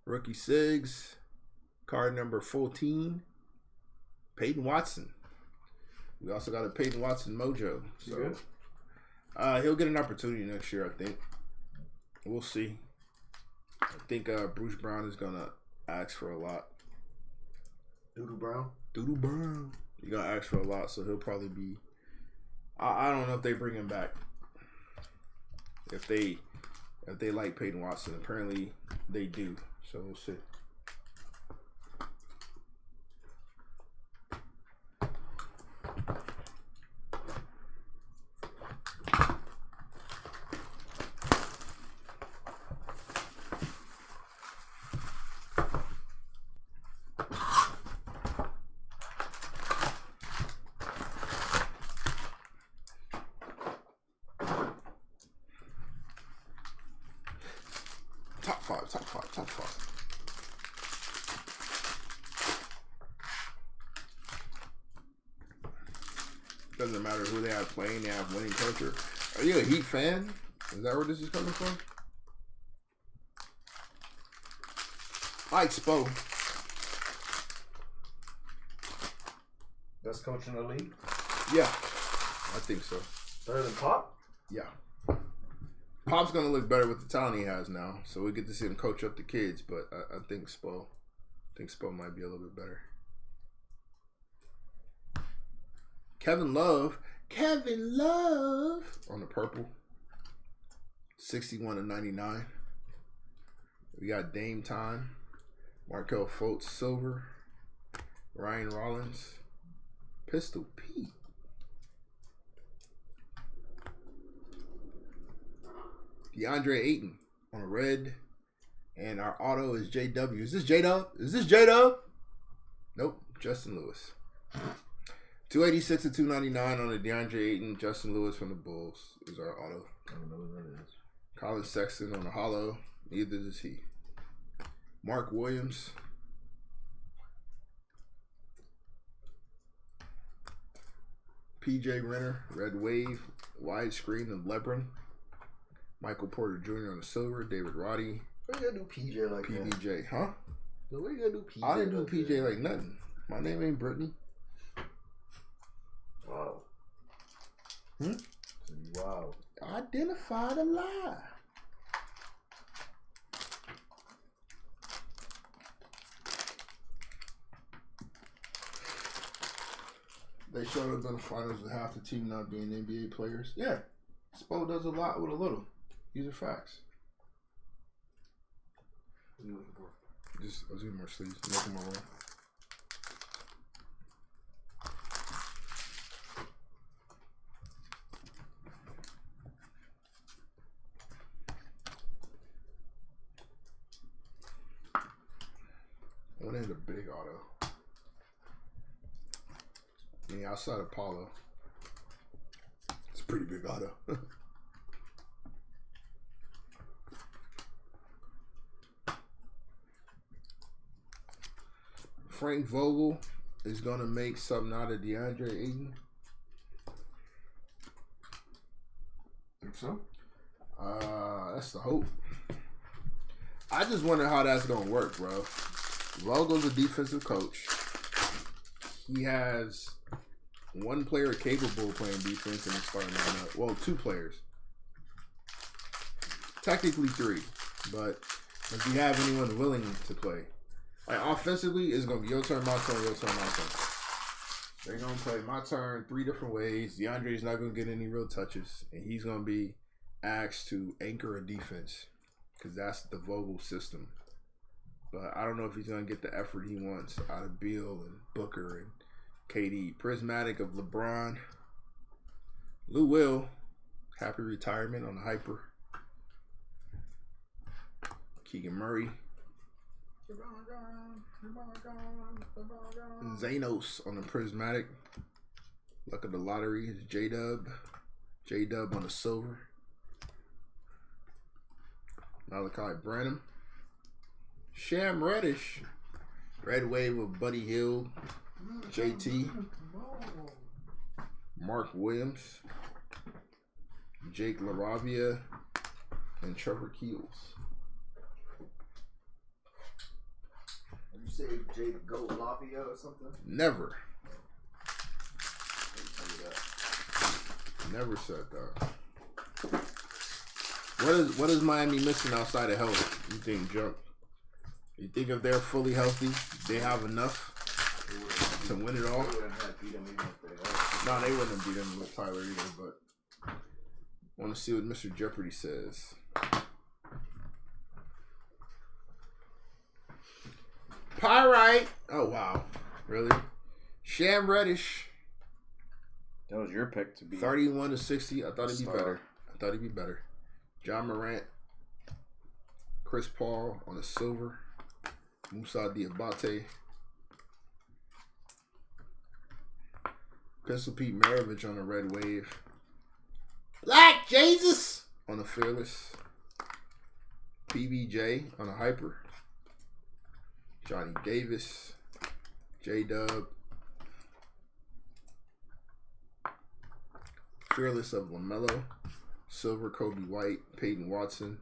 Rookie Sigs. Card number 14. Peyton Watson. We also got a Peyton Watson mojo. So he'll get an opportunity next year, I think. We'll see. I think Bruce Brown is gonna ask for a lot. Doodoo Brown. He's gonna ask for a lot, so he'll probably be. I don't know if they bring him back. If they like Peyton Watson, apparently they do. So we'll see. Top five. Doesn't matter who they have playing, they have winning culture. Are you a Heat fan? Is that where this is coming from? I like Spo. Best coach in the league? Yeah, I think so. Better than Pop? Yeah. Pop's gonna look better with the talent he has now, so we get to see him coach up the kids. But I think Spo might be a little bit better. Kevin Love on the purple, 61 to 99. We got Dame Time, Markel Fultz silver, Ryan Rollins, Pistol Pete. DeAndre Ayton on a red. And our auto is JW. Is this J-Dub? Nope. Justin Lewis. 286 to 299 on the DeAndre Ayton. Justin Lewis from the Bulls is our auto. I don't know what that is. Colin Sexton on the hollow. Neither does he. Mark Williams. PJ Renner. Red Wave. Widescreen of LeBron. Michael Porter Jr. on the silver. David Roddy. Why you gotta do PJ like that? PBJ. Huh? Why you gotta do PJ? I didn't do like PJ that? like nothing. My name ain't Brittany. Wow. Hmm? Wow. Identify the lie. They showed up in the finals with half the team not being NBA players. Yeah. Spo does a lot with a little. These are facts. What are you looking for? Just, I was getting more sleeves. Making more room. I wanted a big auto. Yeah, outside of Paulo. It's a pretty big auto. Frank Vogel is going to make something out of DeAndre Ayton. Think so? That's the hope. I just wonder how that's going to work, bro. Vogel's a defensive coach. He has one player capable of playing defense in the starting lineup. Well, two players. Technically three. But if you have anyone willing to play. Like, offensively, it's going to be your turn, my turn, your turn, my turn. They're going to play my turn 3 different ways. DeAndre's not going to get any real touches. And he's going to be asked to anchor a defense. Because that's the Vogel system. But I don't know if he's going to get the effort he wants out of Beal and Booker and KD. Prismatic of LeBron. Lou Will. Happy retirement on the Hyper. Keegan Murray. Zanos on the Prismatic. Luck of the Lottery is J-Dub. J-Dub on the Silver. Malachi Branham. Sham Reddish. Red Wave of Buddy Hield. JT. Mark Williams. Jake LaRavia. And Trevor Keels. Did you say Jake Go Lavia or something? Never. Never said that. What is Miami missing outside of health? You think, Jump? You think if they're fully healthy, they have enough to win it all? No, they wouldn't have beat him with Tyler either, but I want to see what Mr. Jeopardy says. Pyrite. Oh, wow. Really? Sham Reddish. That was your pick to be 31 to 60. I thought it'd be starter. better. I thought it'd be better. John Morant. Chris Paul on the Silver. Musa Diabate. Pistol Pete Maravich on the Red Wave. Black Jesus on the Fearless. PBJ on the Hyper. Johnny Davis. J-Dub. Fearless of LaMelo. Silver Kobe White. Peyton Watson.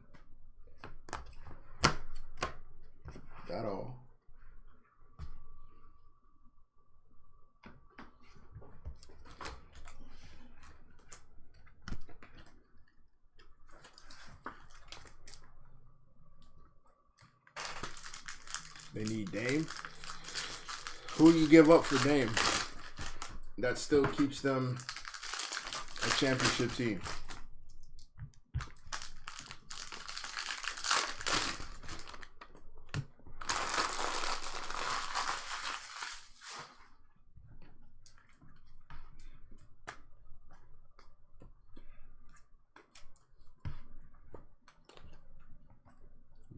That all. They need Dame. Who do you give up for Dame? That still keeps them a championship team.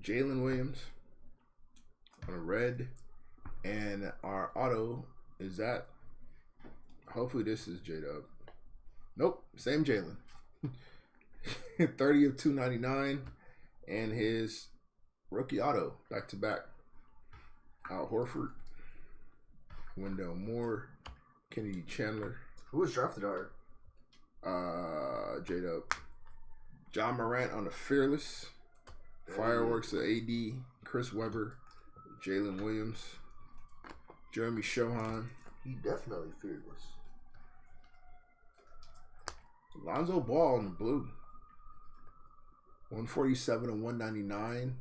Jalen Williams on a red, and our auto is that. Hopefully this is J-Dub. Nope, same Jalen. 30 of 299, and his rookie auto back to back. Al Horford, Wendell Moore, Kennedy Chandler. Who was drafted higher? J-Dub. John Morant on the Fearless. Fireworks of AD, Chris Webber, Jalen Williams, Jeremy Shohan. He definitely fearless. Lonzo Ball in the blue. 147 and 199.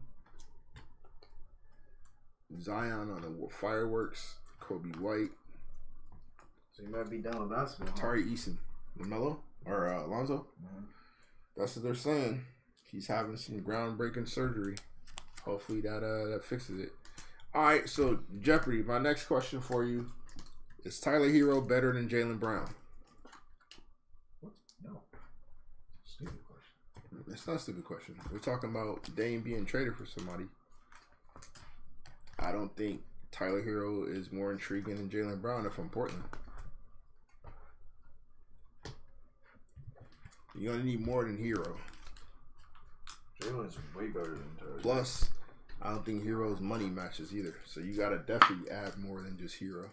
Zion on the Fireworks, Kobe White. So you might be down with basketball. Tari Eason. LaMelo? Or Lonzo? Mm-hmm. That's what they're saying. He's having some groundbreaking surgery. Hopefully that fixes it. All right, so Jeopardy, my next question for you. Is Tyler Hero better than Jaylen Brown? What? No. Stupid question. It's not a stupid question. We're talking about Dame being traded for somebody. I don't think Tyler Hero is more intriguing than Jaylen Brown if I'm Portland. You're gonna need more than Hero. Jalen's way better than Tyler. Plus, I don't think Hero's money matches either. So you gotta definitely add more than just Hero.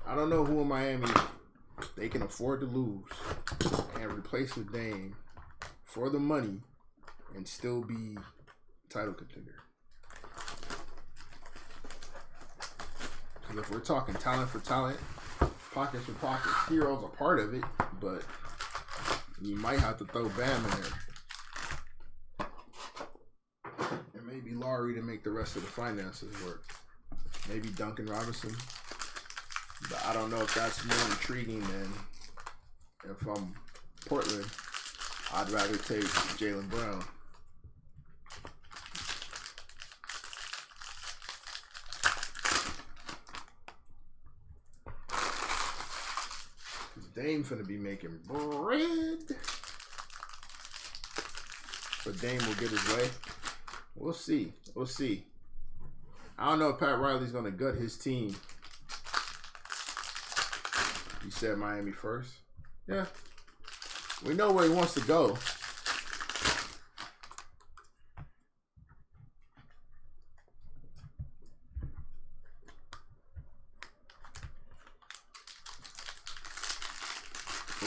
I don't know who in Miami they can afford to lose and replace with Dame for the money and still be title contender. Because if we're talking talent for talent, pockets for pockets, Hero's a part of it, but you might have to throw Bam in there. And maybe Laurie to make the rest of the finances work. Maybe Duncan Robinson. But I don't know if that's more intriguing than if I'm Portland, I'd rather take Jaylen Brown. Dame finna be making bread. But Dame will get his way. We'll see. We'll see. I don't know if Pat Riley's gonna gut his team. You said Miami first? Yeah. We know where he wants to go.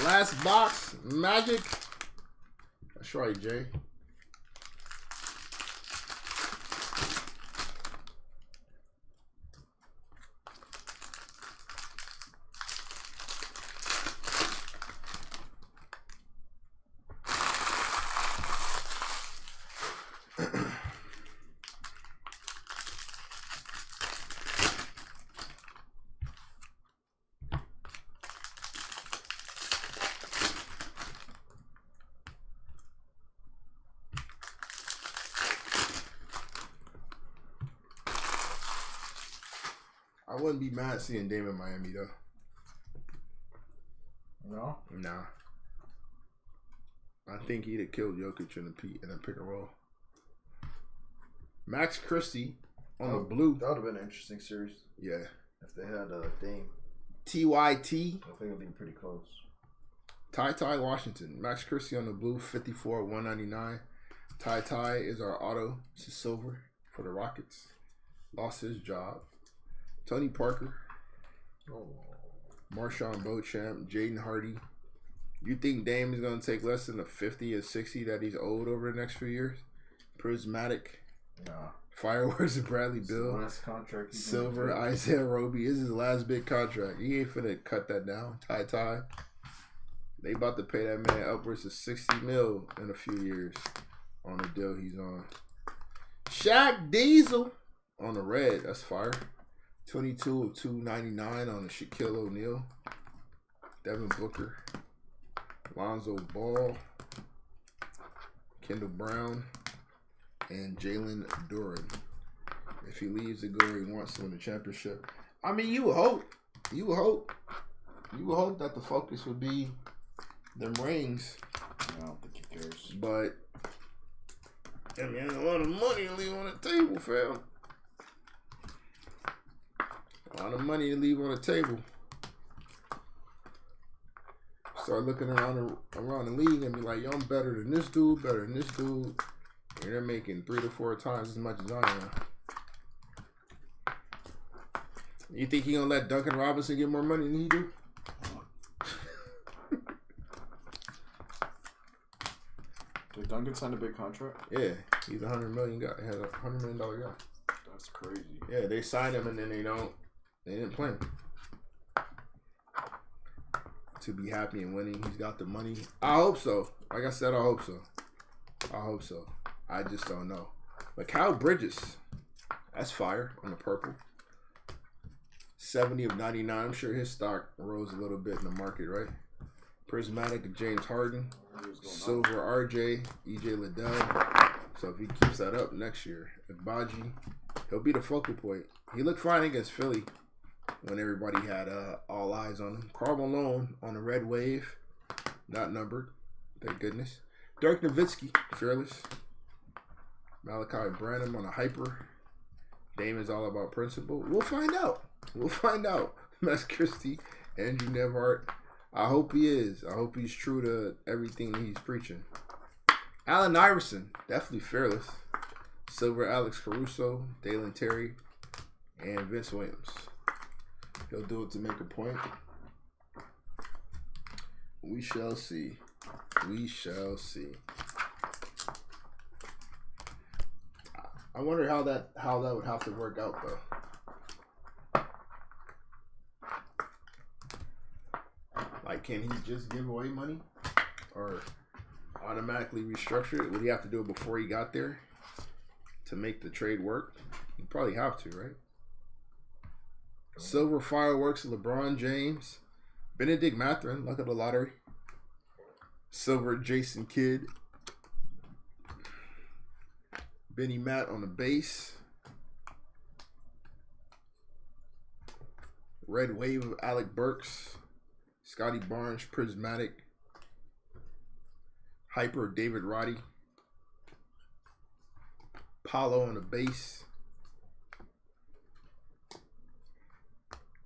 Last box, Magic. That's right, Jay. I wouldn't be mad seeing Dame in Miami, though. No? Nah. I think he'd have killed Jokic in a pick and roll. Max Christie on the blue. That would have been an interesting series. Yeah. If they had Dame. TYT. I think it would be pretty close. Ty Washington. Max Christie on the blue, 54, 199. Ty is our auto to silver for the Rockets. Lost his job. Tony Parker. Marshawn Beauchamp. Jaden Hardy. You think Dame is going to take less than the 50 or 60 that he's owed over the next few years? Prismatic. Nah. Fireworks of Bradley Beal. Last contract. Silver Isaiah Roby. This is his last big contract. He ain't finna cut that down. Ty. They about to pay that man upwards of 60 mil in a few years on the deal he's on. Shaq Diesel on the red. That's fire. 22 of 299 on the Shaquille O'Neal. Devin Booker. Lonzo Ball. Kendall Brown. And Jalen Duren. If he leaves to go where he wants to win the championship. I mean, you would hope. You would hope that the focus would be them rings. I don't think he cares. But I mean, a lot of money to leave on the table, fam. A lot of money to leave on the table. Start looking around the league and be like, yo, I'm better than this dude, better than this dude. And they're making 3 to 4 times as much as I am. You think he gonna let Duncan Robinson get more money than he do? Did Duncan sign a big contract? Yeah, he's $100 million guy. He has $100 million guy. That's crazy. Yeah, they signed him and then they didn't play him. To be happy and winning, he's got the money. I hope so. Like I said, I hope so. I just don't know. But Kyle Bridges, that's fire on the purple. 70 of 99. I'm sure his stock rose a little bit in the market, right? Prismatic of James Harden. Silver RJ, EJ Liddell. So if he keeps that up next year, Agbaji, he'll be the focal point. He looked fine against Philly when everybody had all eyes on him. Karl Malone on the red wave, not numbered, thank goodness. Dirk Nowitzki, fearless. Malachi Branham on a hyper. Dame is all about principle. We'll find out. Max Christie, Andrew Nevart I hope he is. I hope he's true to everything he's preaching. Allen Iverson, definitely fearless. Silver Alex Caruso, Dalen Terry, and Vince Williams. He'll do it to make a point. We shall see. We shall see. I wonder how that would have to work out though. Like, can he just give away money, or automatically restructure it? Would he have to do it before he got there to make the trade work? He'd probably have to, right? Silver Fireworks, LeBron James, Benedict Mathurin, luck of the lottery. Silver Jason Kidd, Benny Matt on the base. Red Wave of Alec Burks, Scotty Barnes, Prismatic. Hyper David Roddy. Paulo on the base.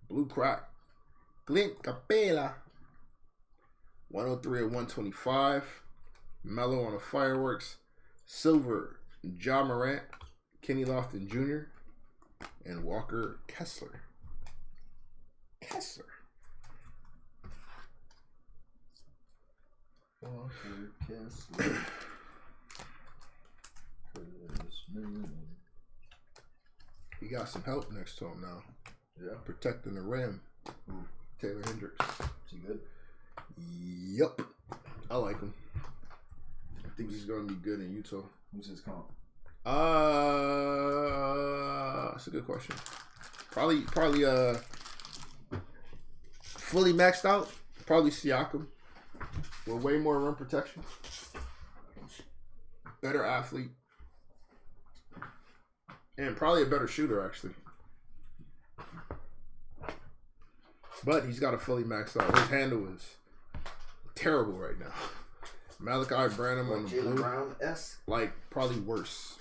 Blue Crack, Clint Capela. 103 at 125. Mellow on the Fireworks. Silver, Ja Morant, Kenny Lofton Jr., and Walker Kessler. Walker Kessler. He got some help next to him now. Yeah. Protecting the rim. Taylor Hendricks. Is he good? Yep. I like him. I think he's going to be good in Utah. Who's his comp? That's a good question. Probably fully maxed out. Probably Siakam with way more rim protection. Better athlete. And probably a better shooter, actually. But he's got to fully max out. His handle is terrible right now. Malachi Branham on the Jaylen blue. Brown-esque? Like, probably worse.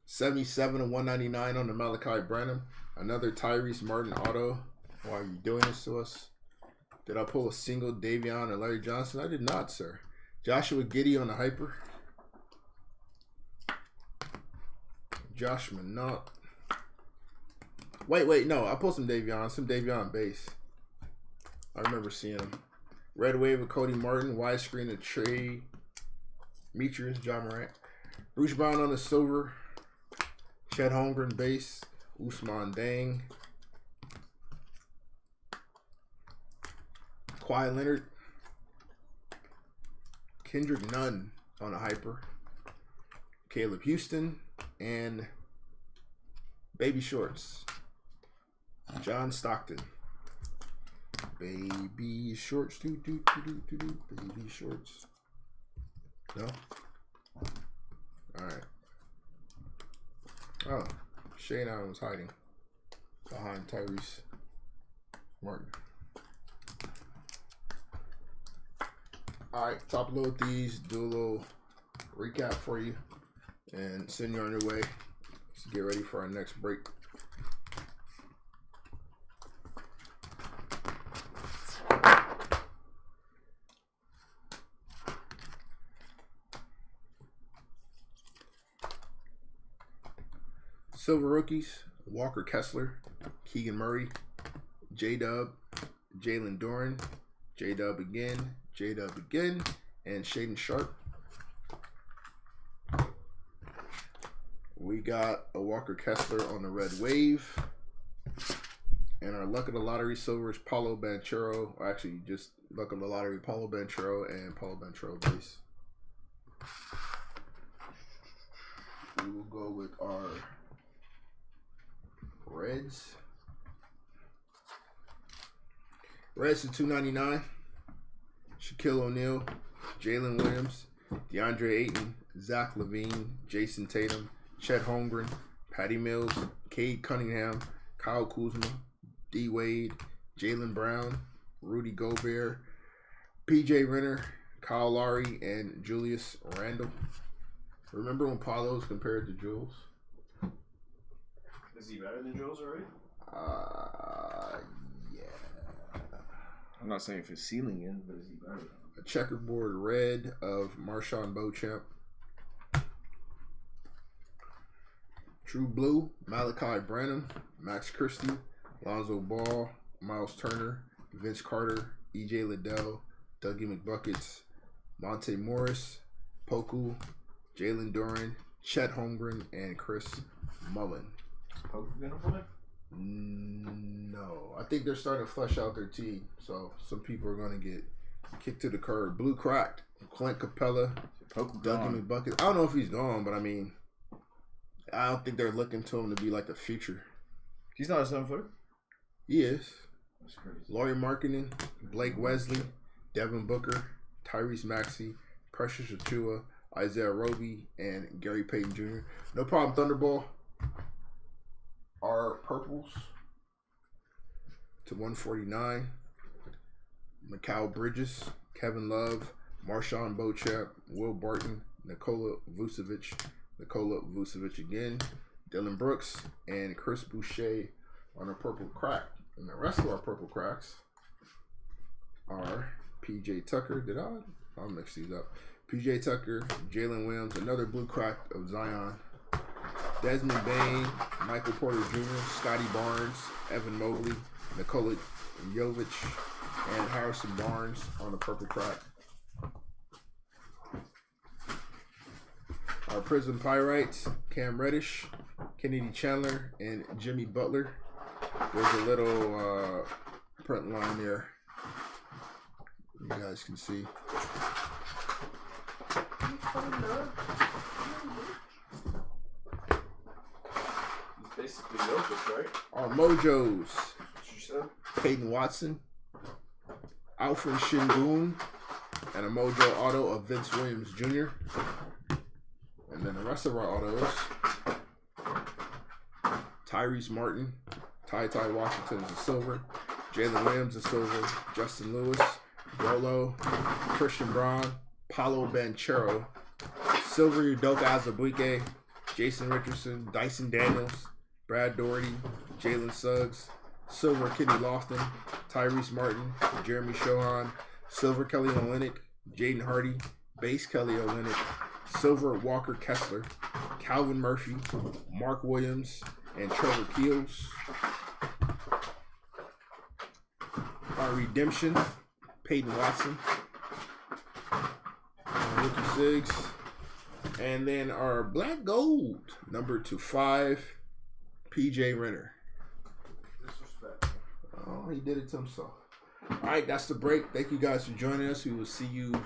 77 to 199 on the Malachi Branham. Another Tyrese Martin auto. Why are you doing this to us? Did I pull a single Davion or Larry Johnson? I did not, sir. Joshua Giddey on the Hyper. Josh Minot. Wait, no. I pulled some Davion base. I remember seeing him. Red Wave of Cody Martin. Widescreen of Trey Demetrius, John Morant. Bruce Brown on the silver. Chet Holmgren base. Usman Dang. Kawhi Leonard. Kendrick Nunn on a Hyper. Caleb Houston. And Baby Shorts. John Stockton. Baby Shorts. Baby Shorts. No? Alright. Oh. Shane Allen was hiding behind Tyrese Martin. Alright, top load these, do a little recap for you, and send you on your way. Let's get ready for our next break. Silver rookies, Walker Kessler, Keegan Murray, J-Dub, Jalen Duren, J-Dub again, and Shaden Sharp. We got a Walker Kessler on the Red Wave. And our Luck of the Lottery silver is Paulo Banchero. Or actually, just Luck of the Lottery, Paulo Banchero and Paulo Banchero base. We will go with our Reds. Reds to 299. Shaquille O'Neal, Jalen Williams, DeAndre Ayton, Zach LaVine, Jason Tatum, Chet Holmgren, Patty Mills, Cade Cunningham, Kyle Kuzma, D Wade, Jaylen Brown, Rudy Gobert, PJ Renner, Kyle Lowry, and Julius Randle. Remember when Paulo was compared to Jules? Is he better than Jules already? Yeah. I'm not saying if his ceiling is, but is he better? A checkerboard red of Marshawn Beauchamp. True blue, Malachi Branham, Max Christie, Lonzo Ball, Miles Turner, Vince Carter, E.J. Liddell, Dougie McBuckets, Monte Morris, Poku, Jalen Duran, Chet Holmgren, and Chris Mullen. Is Poku gonna play? No, I think they're starting to flesh out their team, so some people are going to get kicked to the curb. Blue cracked, Clint Capella, Poku Dougie gone. McBuckets. I don't know if he's gone, but I mean, I don't think they're looking to him to be like the future. He's not a 7-footer? He is. That's crazy. Laurie Markkinen, Blake Wesley, Devin Booker, Tyrese Maxey, Precious Achua, Isaiah Roby, and Gary Payton Jr. No problem, Thunderball. Our purples to 149. Mikal Bridges, Kevin Love, Marshawn Beauchamp, Will Barton, Nikola Vucevic again, Dylan Brooks, and Chris Boucher on a purple crack. And the rest of our purple cracks are PJ Tucker. I'll mix these up. PJ Tucker, Jalen Williams, another blue crack of Zion, Desmond Bain, Michael Porter Jr., Scotty Barnes, Evan Mobley, Nikola Jovic, and Harrison Barnes on the purple crack. Our Prizm Pyrites, Cam Reddish, Kennedy Chandler, and Jimmy Butler. There's a little print line there. You guys can see. He's basically Jokic, right? Our Mojos, What you said? Peyton Watson, Alfred Şengün, and a Mojo auto of Vince Williams Jr. And then the rest of our autos, Tyrese Martin, Ty Washington is a silver, Jalen Williams is silver, Justin Lewis, Rolo, Christian Braun, Paolo Banchero, silver Udoka Azubuike, Jason Richardson, Dyson Daniels, Brad Doherty, Jalen Suggs, silver Kenny Lofton, Tyrese Martin, Jeremy Shohan, silver Kelly Olynyk, Jaden Hardy, base Kelly Olynyk, silver Walker Kessler, Calvin Murphy, Mark Williams, and Trevor Keels. Our redemption, Peyton Watson, Rookie Sigs, and then our black gold, number 2/5, PJ Renner. Disrespect. Oh, he did it to himself. All right, that's the break. Thank you guys for joining us. We will see you